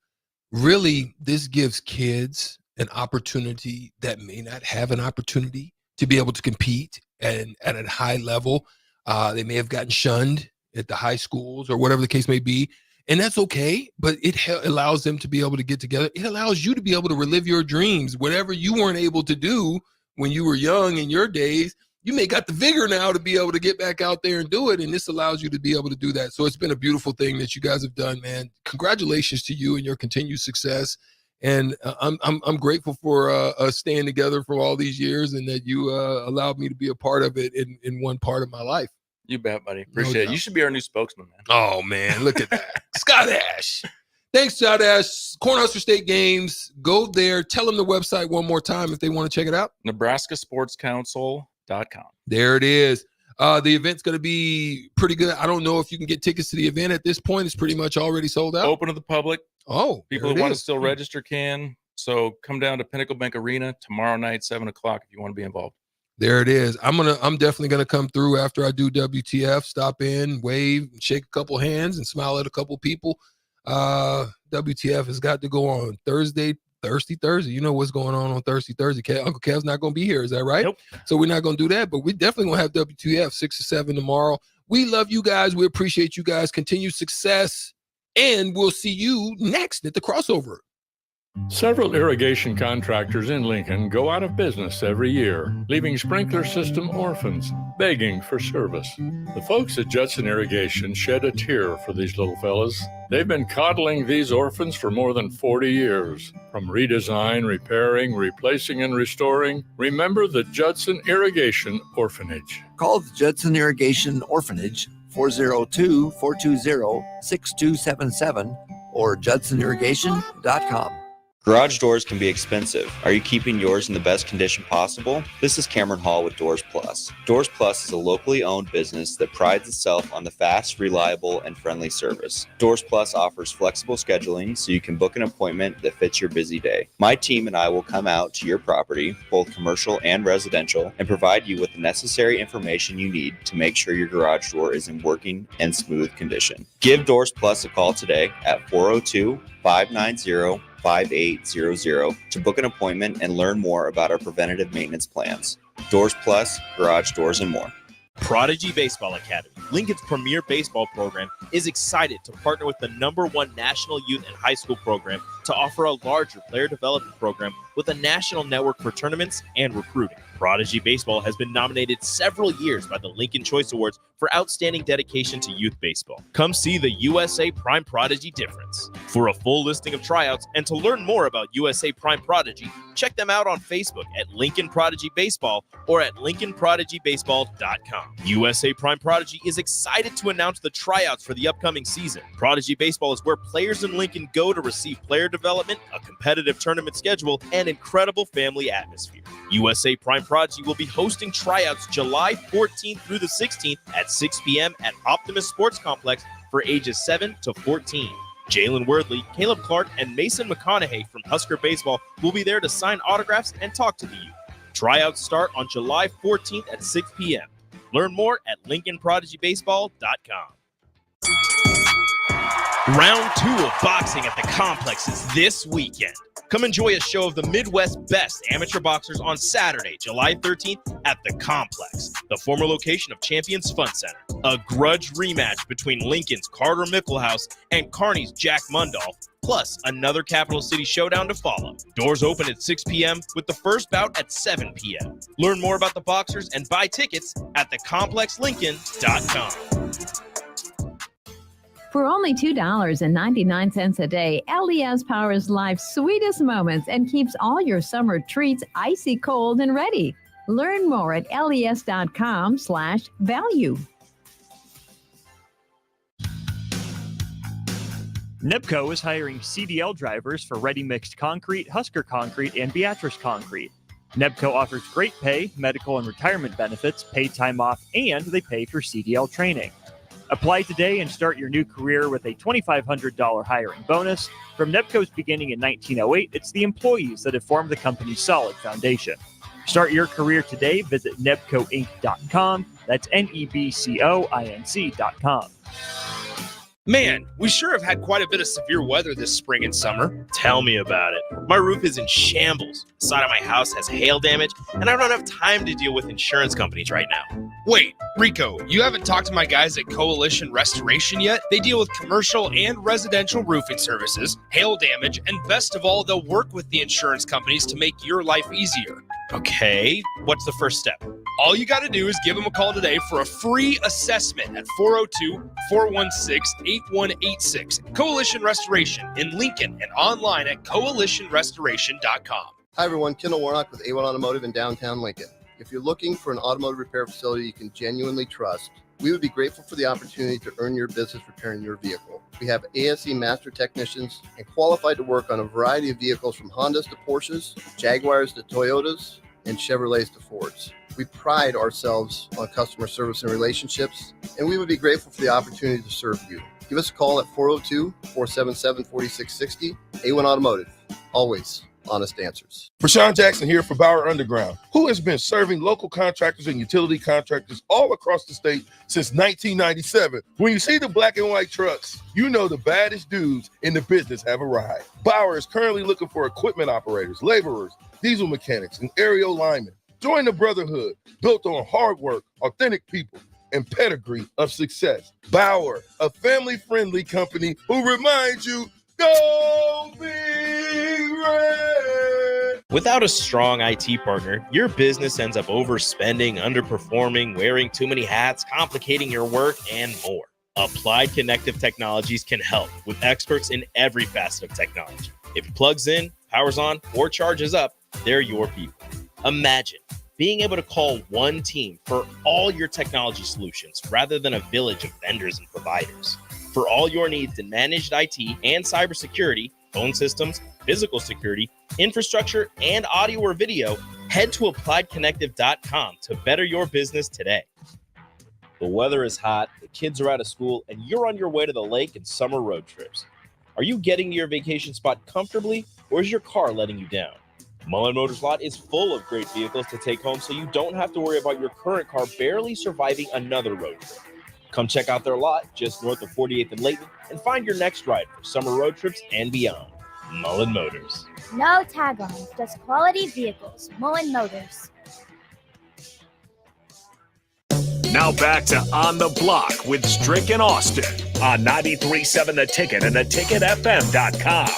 really this gives kids an opportunity that may not have an opportunity to be able to compete at a high level. They may have gotten shunned at the high schools or whatever the case may be. And that's okay, but it allows them to be able to get together. It allows you to be able to relive your dreams. Whatever you weren't able to do when you were young in your days, you may got the vigor now to be able to get back out there and do it. And this allows you to be able to do that. So it's been a beautiful thing that you guys have done, man. Congratulations to you and your continued success. And I'm grateful for us staying together for all these years, and that you allowed me to be a part of it in one part of my life. You bet, buddy. Appreciate it. You should be our new spokesman, man. Oh, man. Look at that. Scott Ash. Thanks, Scott Ash. Cornhusker State Games. Go there. Tell them the website one more time if they want to check it out. NebraskaSportsCouncil.com. There it is. The event's going to be pretty good. I don't know if you can get tickets to the event at this point. It's pretty much already sold out. Open to the public. Oh, people who want to still register can. So come down to Pinnacle Bank Arena tomorrow night, 7 o'clock, if you want to be involved. There it is. I'm definitely gonna come through after I do WTF, stop in, wave, shake a couple hands, and smile at a couple people. WTF has got to go on Thursday. You know what's going on Thursday. Uncle Kev's not gonna be here. Is that right? Nope. So we're not gonna do that, but we definitely gonna have WTF 6 to 7 tomorrow. We love you guys. We appreciate you guys. Continued success, and we'll see you next at the crossover. Several irrigation contractors in Lincoln go out of business every year, leaving sprinkler system orphans begging for service. The folks at Judson Irrigation shed a tear for these little fellas. They've been coddling these orphans for more than 40 years. From redesign, repairing, replacing, and restoring, remember the Judson Irrigation Orphanage. Call the Judson Irrigation Orphanage 402-420-6277 or judsonirrigation.com. Garage doors can be expensive. Are you keeping yours in the best condition possible? This is Cameron Hall with Doors Plus. Doors Plus is a locally owned business that prides itself on the fast, reliable, and friendly service. Doors Plus offers flexible scheduling so you can book an appointment that fits your busy day. My team and I will come out to your property, both commercial and residential, and provide you with the necessary information you need to make sure your garage door is in working and smooth condition. Give Doors Plus a call today at 402-590-5800 to book an appointment and learn more about our preventative maintenance plans. Doors Plus, garage doors, and more. Prodigy Baseball Academy, Lincoln's premier baseball program, is excited to partner with the #1 national youth and high school program to offer a larger player development program with a national network for tournaments and recruiting. Prodigy Baseball has been nominated several years by the Lincoln Choice Awards for outstanding dedication to youth baseball. Come see the USA Prime Prodigy difference. For a full listing of tryouts and to learn more about USA Prime Prodigy, check them out on Facebook at Lincoln Prodigy Baseball or at lincolnprodigybaseball.com. USA Prime Prodigy is excited to announce the tryouts for the upcoming season. Prodigy Baseball is where players in Lincoln go to receive player development, a competitive tournament schedule, and incredible family atmosphere. USA Prime Prodigy will be hosting tryouts July 14th through the 16th at 6 p.m. at Optimus Sports Complex for ages 7 to 14. Jalen Wordley, Caleb Clark, and Mason McConaughey from Husker Baseball will be there to sign autographs and talk to the youth. Tryouts start on July 14th at 6 p.m. Learn more at LincolnProdigybaseball.com. Round 2 of boxing at the complex is this weekend. Come enjoy a show of the Midwest's best amateur boxers on Saturday, July 13th at the complex, the former location of Champions Fun Center. A grudge rematch between Lincoln's Carter Mickelhouse and Kearney's Jack Mundolf, plus another Capital City showdown to follow. Doors open at 6 p.m. with the first bout at 7 p.m. Learn more about the boxers and buy tickets at thecomplexlincoln.com. For only $2.99 a day, LES powers life's sweetest moments and keeps all your summer treats icy cold and ready. Learn more at les.com/value. Nebco is hiring CDL drivers for Ready Mixed Concrete, Husker Concrete, and Beatrice Concrete. Nebco offers great pay, medical and retirement benefits, paid time off, and they pay for CDL training. Apply today and start your new career with a $2,500 hiring bonus. From Nebco's beginning in 1908, it's the employees that have formed the company's solid foundation. Start your career today. Visit nebcoinc.com. That's NEBCOINC.com. Man, we sure have had quite a bit of severe weather this spring and summer. Tell me about it. My roof is in shambles. The side of my house has hail damage, and I don't have time to deal with insurance companies right now. Wait, Rico, you haven't talked to my guys at Coalition Restoration yet? They deal with commercial and residential roofing services, hail damage, and best of all, they'll work with the insurance companies to make your life easier. Okay, what's the first step? All you got to do is give them a call today for a free assessment at 402-416-8186. Coalition Restoration in Lincoln and online at coalitionrestoration.com. Hi, everyone. Kendall Warnock with A1 Automotive in downtown Lincoln. If you're looking for an automotive repair facility you can genuinely trust, we would be grateful for the opportunity to earn your business repairing your vehicle. We have ASE master technicians and qualified to work on a variety of vehicles from Hondas to Porsches, Jaguars to Toyotas, and Chevrolets to Fords. We pride ourselves on customer service and relationships, and we would be grateful for the opportunity to serve you. Give us a call at 402-477-4660. A1 Automotive, always honest answers. Rashawn Jackson here for Bauer Underground, who has been serving local contractors and utility contractors all across the state since 1997. When you see the black and white trucks, you know the baddest dudes in the business have arrived. Bauer is currently looking for equipment operators, laborers, diesel mechanics, and aerial linemen. Join the brotherhood built on hard work, authentic people, and pedigree of success. Bauer, a family-friendly company who reminds you, go Big Red! Without a strong IT partner, your business ends up overspending, underperforming, wearing too many hats, complicating your work, and more. Applied Connective Technologies can help with experts in every facet of technology. If it plugs in, powers on, or charges up, they're your people. Imagine being able to call one team for all your technology solutions rather than a village of vendors and providers. For all your needs in managed IT and cybersecurity, phone systems, physical security, infrastructure, and audio or video, head to appliedconnective.com to better your business today. The weather is hot, the kids are out of school, and you're on your way to the lake and summer road trips. Are you getting to your vacation spot comfortably, or is your car letting you down? Mullen Motors Lot is full of great vehicles to take home, so you don't have to worry about your current car barely surviving another road trip. Come check out their lot just north of 48th and Layton and find your next ride for summer road trips and beyond. Mullen Motors. No tag-ons, just quality vehicles. Mullen Motors. Now back to On the Block with Strick and Austin on 93.7 The Ticket and theticketfm.com.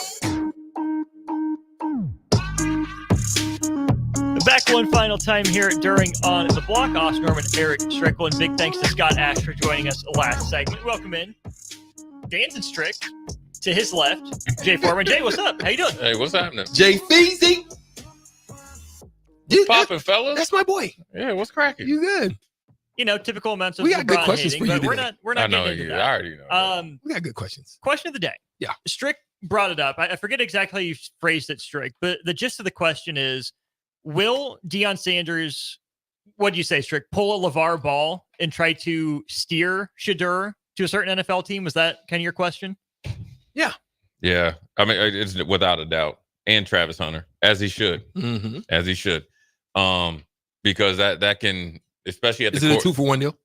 Back one final time here during On the Block. Austin Norman, Eric Strickland. Big thanks to Scott Ash for joining us last segment. Welcome in Dan's and Strick. To his left, Jay Foreman. Jay, what's up? How you doing? Hey, what's happening? Jay Feezy. Popping, fellas. That's my boy. Yeah, what's cracking? You good? You know, typical amounts of We got good LeBron questions hating, for you but we're today. not I know getting you. into that. I already know. We got good questions. Question of the day. Yeah. Strick brought it up. I forget exactly how you phrased it, Strick, but the gist of the question is, will Deion Sanders, what do you say, Strick, pull a LeVar Ball and try to steer Shadur to a certain NFL team? Was that kind of your question? Yeah. Yeah, I mean, it's without a doubt, and Travis Hunter, as he should, as he should, because that can, especially at the Is it a 2-for-1 deal?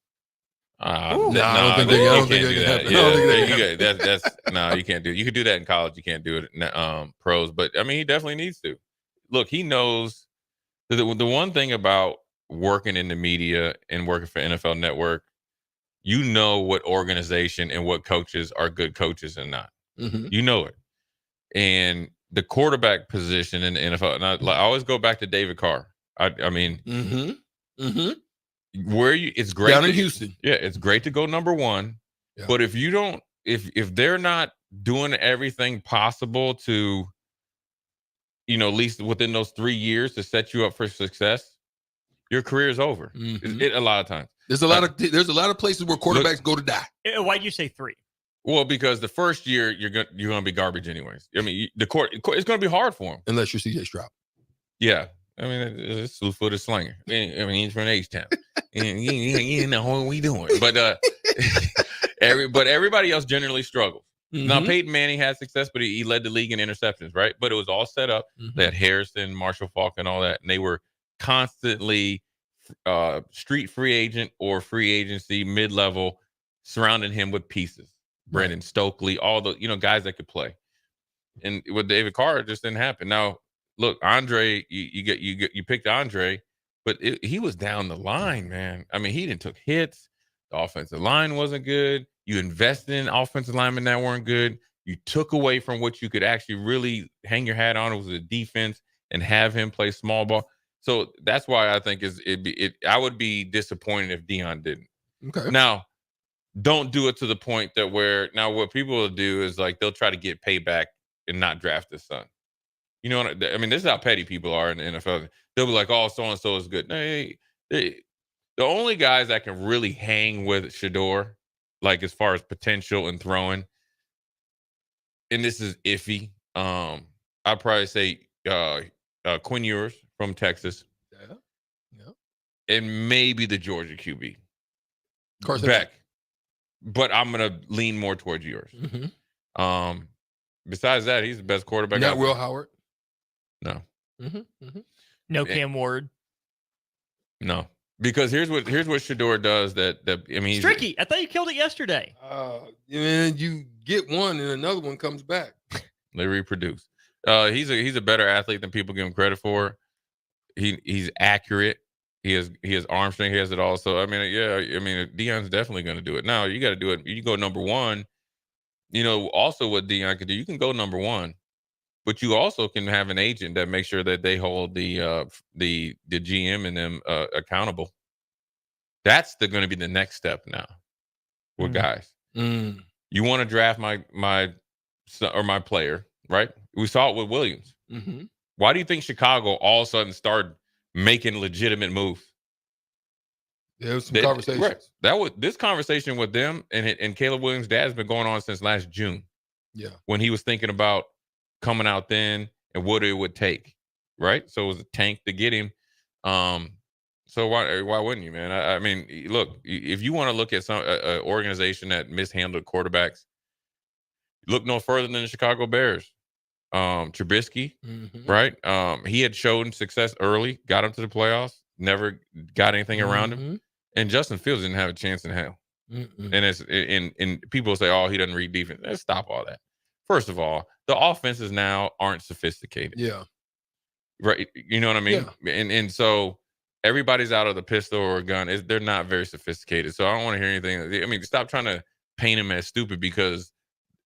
No, I don't think that can happen. I don't think that can happen. No, you can't do it. You could do that in college. You can't do it in pros. But I mean, he definitely needs to. Look, he knows the one thing about working in the media and working for NFL Network, you know what organization and what coaches are good coaches and not. You know it. And the quarterback position in the NFL, and I always go back to David Carr. I mean, where it's great down in Houston. Yeah, it's great to go number one. Yeah. But if you don't, if they're not doing everything possible to, you know, at least within those 3 years to set you up for success, your career is over. A lot of times. There's a lot of places where quarterbacks go to die. Why'd you say 3? Well, because the first year you're gonna be garbage anyways. I mean, it's gonna be hard for him unless you're CJ Stroud. Yeah, I mean it's slew-footed slinger. I mean he's from H-Town. You know what we doing, but everybody else generally struggles. Now Peyton Manning had success, but he led the league in interceptions, right? But it was all set up. They had Harrison, Marshall Faulk, and all that, and they were constantly street free agent or free agency mid-level surrounding him with pieces. Brandon Stokely, all the guys that could play. And with David Carr, it just didn't happen. Now, look, Andre, you picked Andre, but he was down the line, man. I mean, he didn't took hits. The offensive line wasn't good. You invested in offensive linemen that weren't good. You took away from what you could actually really hang your hat on. It was the defense and have him play small ball. So that's why I think I would be disappointed if Deion didn't. Okay. Now, don't do it to the point that now what people will do is like they'll try to get payback and not draft his son. You know what I mean? This is how petty people are in the NFL. They'll be like, "Oh, so and so is good." No, the only guys that can really hang with Shador, like as far as potential and throwing, and this is iffy. I'd probably say Quinn Ewers from Texas, and maybe the Georgia QB, Carson Beck. But I'm gonna lean more towards Ewers. Mm-hmm. Besides that, he's the best quarterback. Not Will Howard. No. No Cam Ward. No, because here's what Shador does. That I mean, Stricky, I thought you killed it yesterday. And you get one, and another one comes back. They reproduce. He's a better athlete than people give him credit for. He's accurate. He has arm strength. He has it all. So I mean, Deion's definitely going to do it. Now you got to do it. You go number one. Also what Deion could do, you can go number one, but you also can have an agent that makes sure that they hold the GM and them accountable. That's going to be the next step now with guys. You want to draft my son or my player, right? We saw it with Williams. Mm-hmm. Why do you think Chicago all of a sudden started making legitimate moves? There was some conversations. Right. This conversation with them and Caleb Williams' dad has been going on since last June. Yeah. When he was thinking about coming out then and what it would take, right? So it was a tank to get him. So why wouldn't you, man? I mean, look, if you want to look at some organization that mishandled quarterbacks, look no further than the Chicago Bears. Trubisky, right? He had shown success early, got him to the playoffs, never got anything around him. And Justin Fields didn't have a chance in hell. And people say, "Oh, he doesn't read defense." Let's stop all that. First of all, the offenses now aren't sophisticated. Yeah. Right. You know what I mean? Yeah. And so everybody's out of the pistol or gun. They're not very sophisticated. So I don't want to hear anything. I mean, stop trying to paint them as stupid because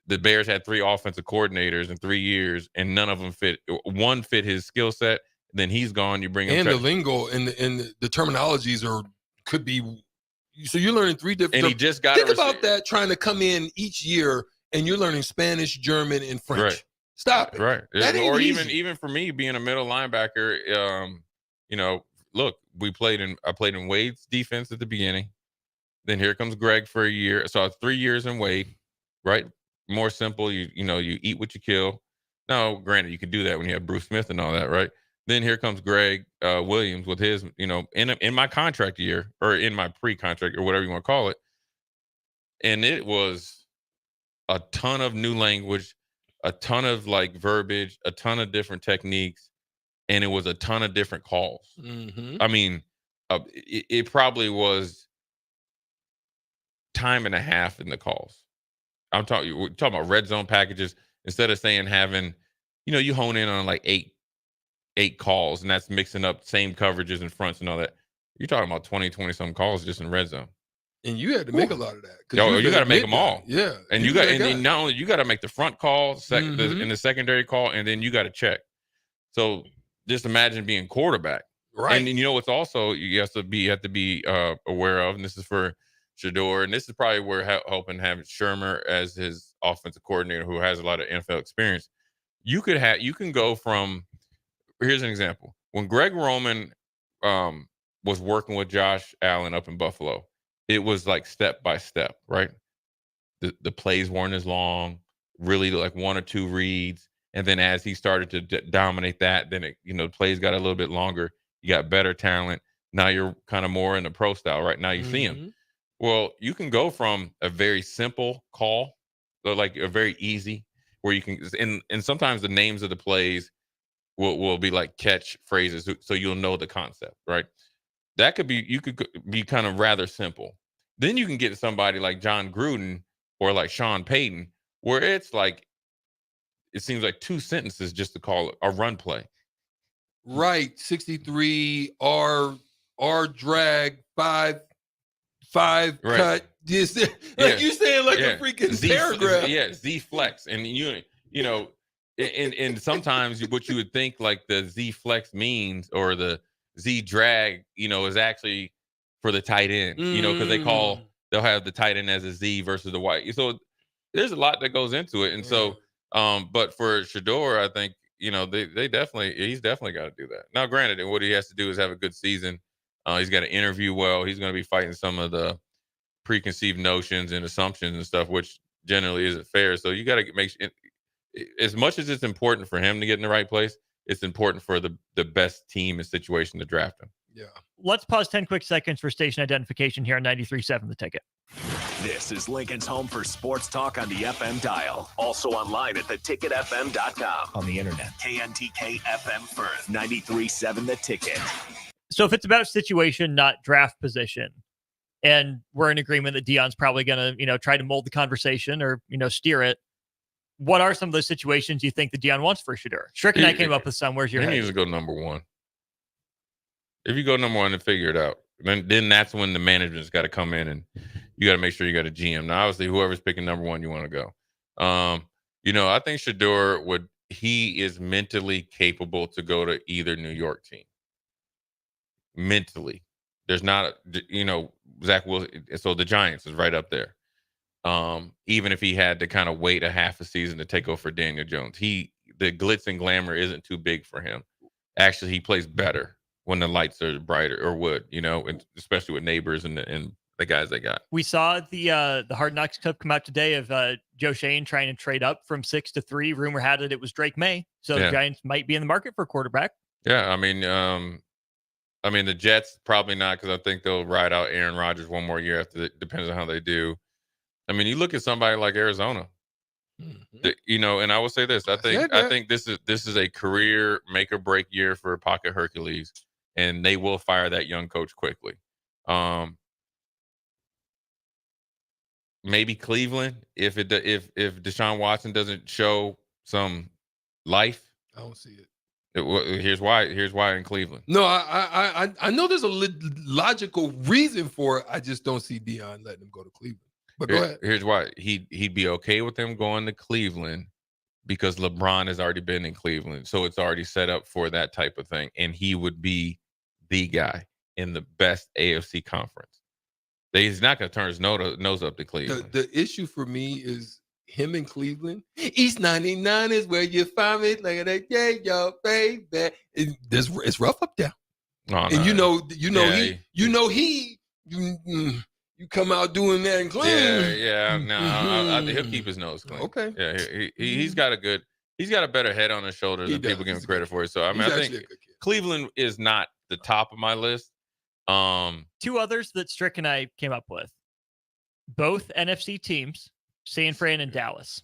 the Bears had 3 offensive coordinators in 3 years and none of them fit. One fit his skill set. Then he's gone. You bring him. And the lingo and the terminologies could be. So you're learning 3 different. And he just got. Think about that. Trying to come in each year and you're learning Spanish, German, and French. Right. Stop it. Right. Or even for me being a middle linebacker, look, I played in Wade's defense at the beginning. Then here comes Greg for a year. So it's 3 years in Wade, right? More simple. You eat what you kill. Now, granted, you could do that when you have Bruce Smith and all that, right? Then here comes Greg Williams with his, in my contract year or in my pre-contract or whatever you want to call it. And it was a ton of new language, a ton of like verbiage, a ton of different techniques, and it was a ton of different calls. I mean, it probably was time and a half in the calls. We're talking about red zone packages. Instead of saying having, you hone in on like eight calls, and that's mixing up same coverages and fronts and all that. You're talking about 20 some calls just in red zone. And you had to make a lot of that. You got to make them all. Yeah. And and not only you got to make the front call, in the secondary call, and then you got to check. So just imagine being quarterback. Right. And it's also you have to be aware of, and this is for Shador, and this is probably where helping having Shermer as his offensive coordinator who has a lot of NFL experience. You can go from, here's an example. When Greg Roman was working with Josh Allen up in Buffalo, it was like step by step, right? The plays weren't as long, really like 1 or 2 reads. And then as he started to dominate that, then the plays got a little bit longer. You got better talent. Now you're kind of more in the pro style, right? Now you see him. Well, you can go from a very simple call, like a very easy, where you can, and sometimes the names of the plays will be like catch phrases, so you'll know the concept, right? That could be, you could be kind of rather simple. Then you can get somebody like John Gruden or like Sean Payton, where it's like it seems like 2 sentences just to call it a run play. Right. 63 R drag 5 right. Cut. Just like you saying like a freaking paragraph. Z flex. And you know, and sometimes what you would think like the Z flex means or the Z drag, is actually for the tight end, because they'll have the tight end as a Z versus the white. So there's a lot that goes into it. And so, but for Shedeur, I think, he's definitely got to do that. Now, granted, and what he has to do is have a good season. He's got to interview well. He's going to be fighting some of the preconceived notions and assumptions and stuff, which generally isn't fair. So you got to make sure, as much as it's important for him to get in the right place, it's important for the best team and situation to draft him. Yeah. Let's pause 10 quick seconds for station identification here on 93.7 The Ticket. This is Lincoln's home for sports talk on the FM dial. Also online at theticketfm.com. On the internet. KNTK FM Firth, 93.7 The Ticket. So if it's about situation, not draft position, and we're in agreement that Deion's probably going to, try to mold the conversation or, steer it, what are some of those situations you think that Deion wants for Shedeur? Strick and I came up with some. Where's your head? He needs to go number 1. If you go number 1 and figure it out, then that's when the management's got to come in and you got to make sure you got a GM. Now, obviously, whoever's picking number 1, you want to go. I think Shedeur he is mentally capable to go to either New York team. Mentally. There's not, Zach Wilson. So the Giants is right up there. Even if he had to kind of wait a half a season to take over for Daniel Jones, the glitz and glamour isn't too big for him. Actually, he plays better when the lights are brighter, or would, and especially with neighbors and the guys they got. We saw the Hard Knocks clip come out today of Joe Shane trying to trade up from 6 to 3. Rumor had it was Drake May, so the Giants might be in the market for a quarterback. Yeah, I mean the Jets probably not, because I think they'll ride out Aaron Rodgers one more year after. Depends on how they do. I mean, you look at somebody like Arizona, and I will say this: I think this is a career make or break year for Pocket Hercules, and they will fire that young coach quickly. Maybe Cleveland if Deshaun Watson doesn't show some life. I don't see it. Here's why in Cleveland. No, I know there's a logical reason for it. I just don't see Deion letting him go to Cleveland. But go ahead. Here's why. He'd be okay with them going to Cleveland because LeBron has already been in Cleveland. So it's already set up for that type of thing. And he would be the guy in the best AFC conference. He's not going to turn his nose up to Cleveland. The issue for me is him in Cleveland. East 99 is where you find me. Like that, yeah, yo, baby. It's rough up there. Oh, and you come out doing that in Cleveland. Yeah. No, he'll keep his nose clean. Okay. Yeah, he's got a better head on his shoulders than people give him credit for. So I think Cleveland is not the top of my list. 2 others that Strick and I came up with, both NFC teams, San Fran and Dallas.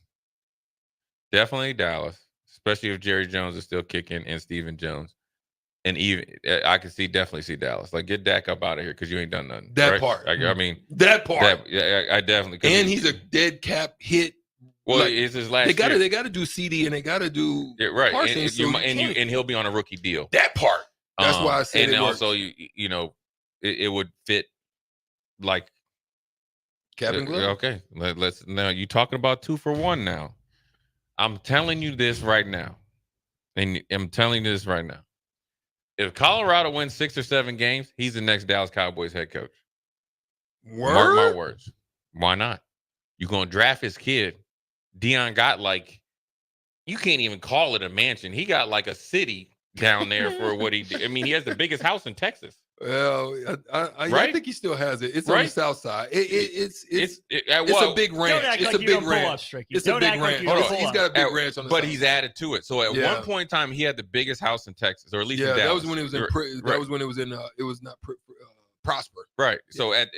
Definitely Dallas, especially if Jerry Jones is still kicking and Steven Jones. And even I could definitely see Dallas. Like, get Dak up out of here because you ain't done nothing. That part. I mean, that part. I definitely could. And he's a dead cap hit. Well, it's his last year. They got to do CD and they got to do right. Parsons, and he'll be on a rookie deal. That part. That's why I said and it also it would fit like Kevin Glove. Okay, let's now you talking about 2 for 1 now. I'm telling you this right now, and I'm telling you this right now. If Colorado wins 6 or 7 games, he's the next Dallas Cowboys head coach. Mark my words. Why not? You're gonna draft his kid. Deion got you can't even call it a mansion. He got like a city down there for what he did. I mean, he has the biggest house in Texas. Well, I think he still has it. It's on the south side. It's a big ranch. It's a big ranch. It's a big ranch. He's got a big ranch on the but side. He's added to it. So at one point in time, he had the biggest house in Texas, or at least in Dallas. That was when it was in. That was when it was in. It was not Prosper. Right. So at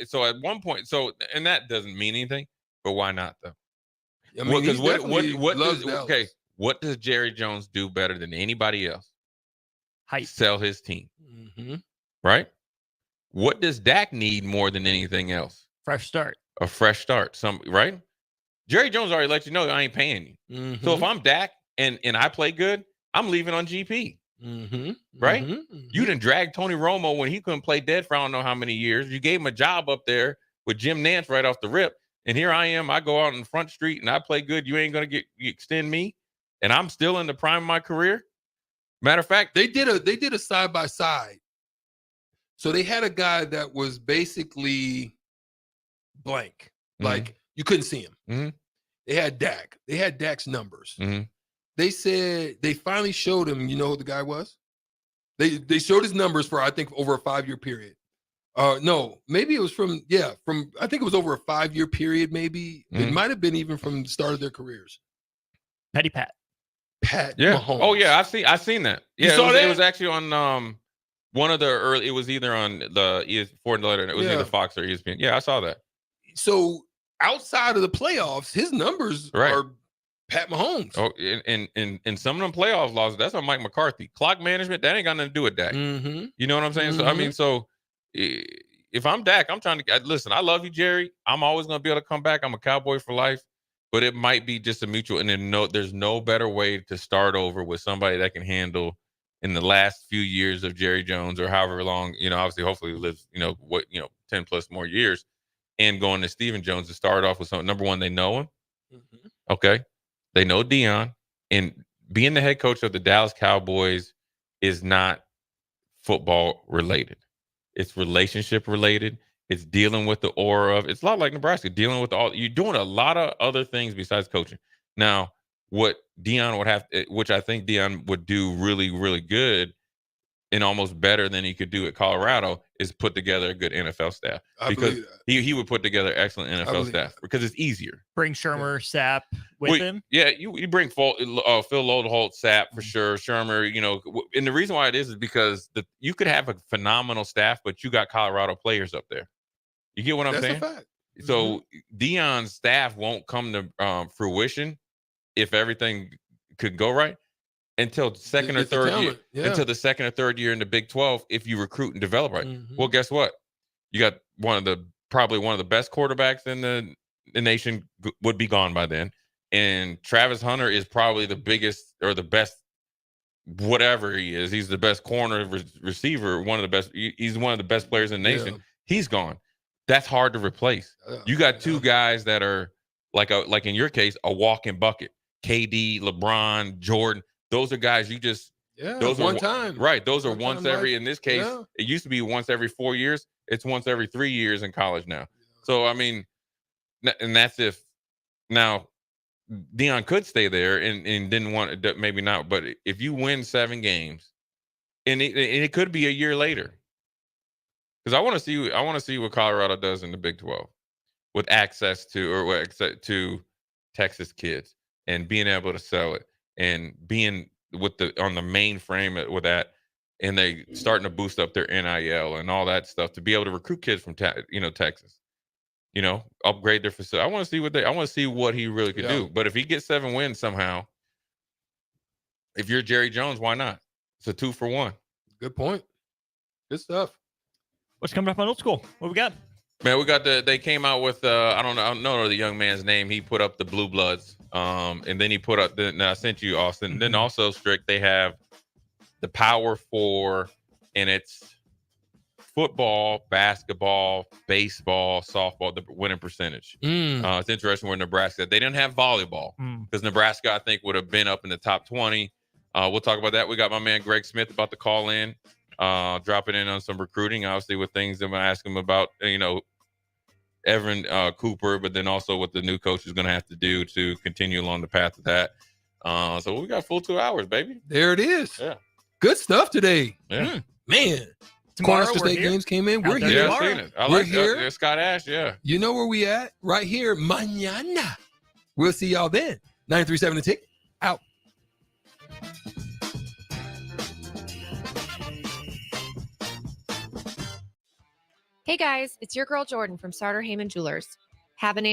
one point, and that doesn't mean anything. But why not though? I mean, because what does Jerry Jones do better than anybody else? Sell his team. Mm-hmm. Right? What does Dak need more than anything else? Fresh start. A fresh start. Right? Jerry Jones already let you know I ain't paying you. So if I'm Dak and I play good, I'm leaving on GP. Right? You done dragged Tony Romo when he couldn't play dead for I don't know how many years. You gave him a job up there with Jim Nantz right off the rip. And here I am. I go out in Front Street and I play good. You ain't going to extend me. And I'm still in the prime of my career. Matter of fact, they did a side by side. So they had a guy that was basically blank. Like you couldn't see him. They had Dak. They had Dak's numbers. They said they finally showed him, you know who the guy was? They showed his numbers for, I think, over a 5-year period. No, maybe it was from I think it was over a 5-year period, maybe. It might have been even from the start of their careers. Patty Pat. Yeah. Mahomes. Oh, yeah. I've seen that. Yeah, saw that? It was actually on one of the early, it was either on the ESPN letter, it was either Fox or ESPN. Yeah, I saw that. So outside of the playoffs, his numbers are Pat Mahomes. Oh, in some of them playoff losses, that's on Mike McCarthy. Clock management, that ain't got nothing to do with Dak. You know what I'm saying? So I mean, if I'm Dak, I'm trying to listen. I love you, Jerry. I'm always going to be able to come back. I'm a Cowboy for life, but it might be just a mutual. And then there's no better way to start over with somebody that can handle in the last few years of Jerry Jones or however long. Obviously, hopefully, he lives 10 plus more years, and going to Stephen Jones to start off with something. Number one, they know him. Okay. They know Dion, and being the head coach of the Dallas Cowboys is not football related. It's relationship related. It's dealing with the aura of, it's a lot like Nebraska, dealing with you're doing a lot of other things besides coaching. Now, what Dion would have, which I think Dion would do really, really good and almost better than he could do at Colorado, is put together a good NFL staff. Because he would put together excellent NFL staff because it's easier. Bring Shermer, Sapp with him. Yeah, you bring Phil Lodeholt, Sapp for sure. Shermer, and the reason why it is because you could have a phenomenal staff, but you got Colorado players up there. You get what I'm saying? That's a fact. So Dion's staff won't come to fruition if everything could go right until second or third year. Until the second or third year in the Big 12, if you recruit and develop right. Well, guess what? You got probably one of the best quarterbacks in the nation would be gone by then. And Travis Hunter is probably the biggest or the best, whatever he is. He's the best corner receiver, one of the best. He's one of the best players in the nation. He's gone. That's hard to replace. You got two guys that are like in your case, a walking bucket. KD, LeBron, Jordan. Those are guys you just those are one time. Right. Those are once every, in this case, it used to be once every 4 years. It's once every 3 years in college now. So I mean, and that's if now Dion could stay there and didn't want to, maybe not, but if you win 7 games, and it could be a year later. Because I want to see what Colorado does in the Big 12 with access to Texas kids and being able to sell it and being on the mainframe with that, and they starting to boost up their NIL and all that stuff to be able to recruit kids from Texas. Upgrade their facility. I want to see what he really could do. But if he gets 7 wins somehow, if you're Jerry Jones, why not? It's a 2-for-1. Good point. Good stuff. What's coming up on Old School? What we got? Man, we got they came out with I don't know the young man's name. He put up the Blue Bloods, and then he put up I sent you Austin. Then also Strick, they have the Power 4, and it's football, basketball, baseball, softball, the winning percentage. It's interesting where Nebraska, they didn't have volleyball because Nebraska, I think, would have been up in the top 20. We'll talk about that. We got my man Greg Smith about to call in, dropping in on some recruiting, obviously with things I'm going to ask him about, Evan Cooper, but then also what the new coach is going to have to do to continue along the path of that. So we got full 2 hours, baby. There it is. Yeah. Good stuff today. Yeah. Man. Tomorrow Cornhusker State games came in. We're here. Yeah, I've seen it. We're here. Scott Ash, yeah. You know where we at? Right here. Mañana. We'll see y'all then. 937 The Ticket. Out. Hey guys, it's your girl Jordan from Sartor Heyman Jewelers. Have an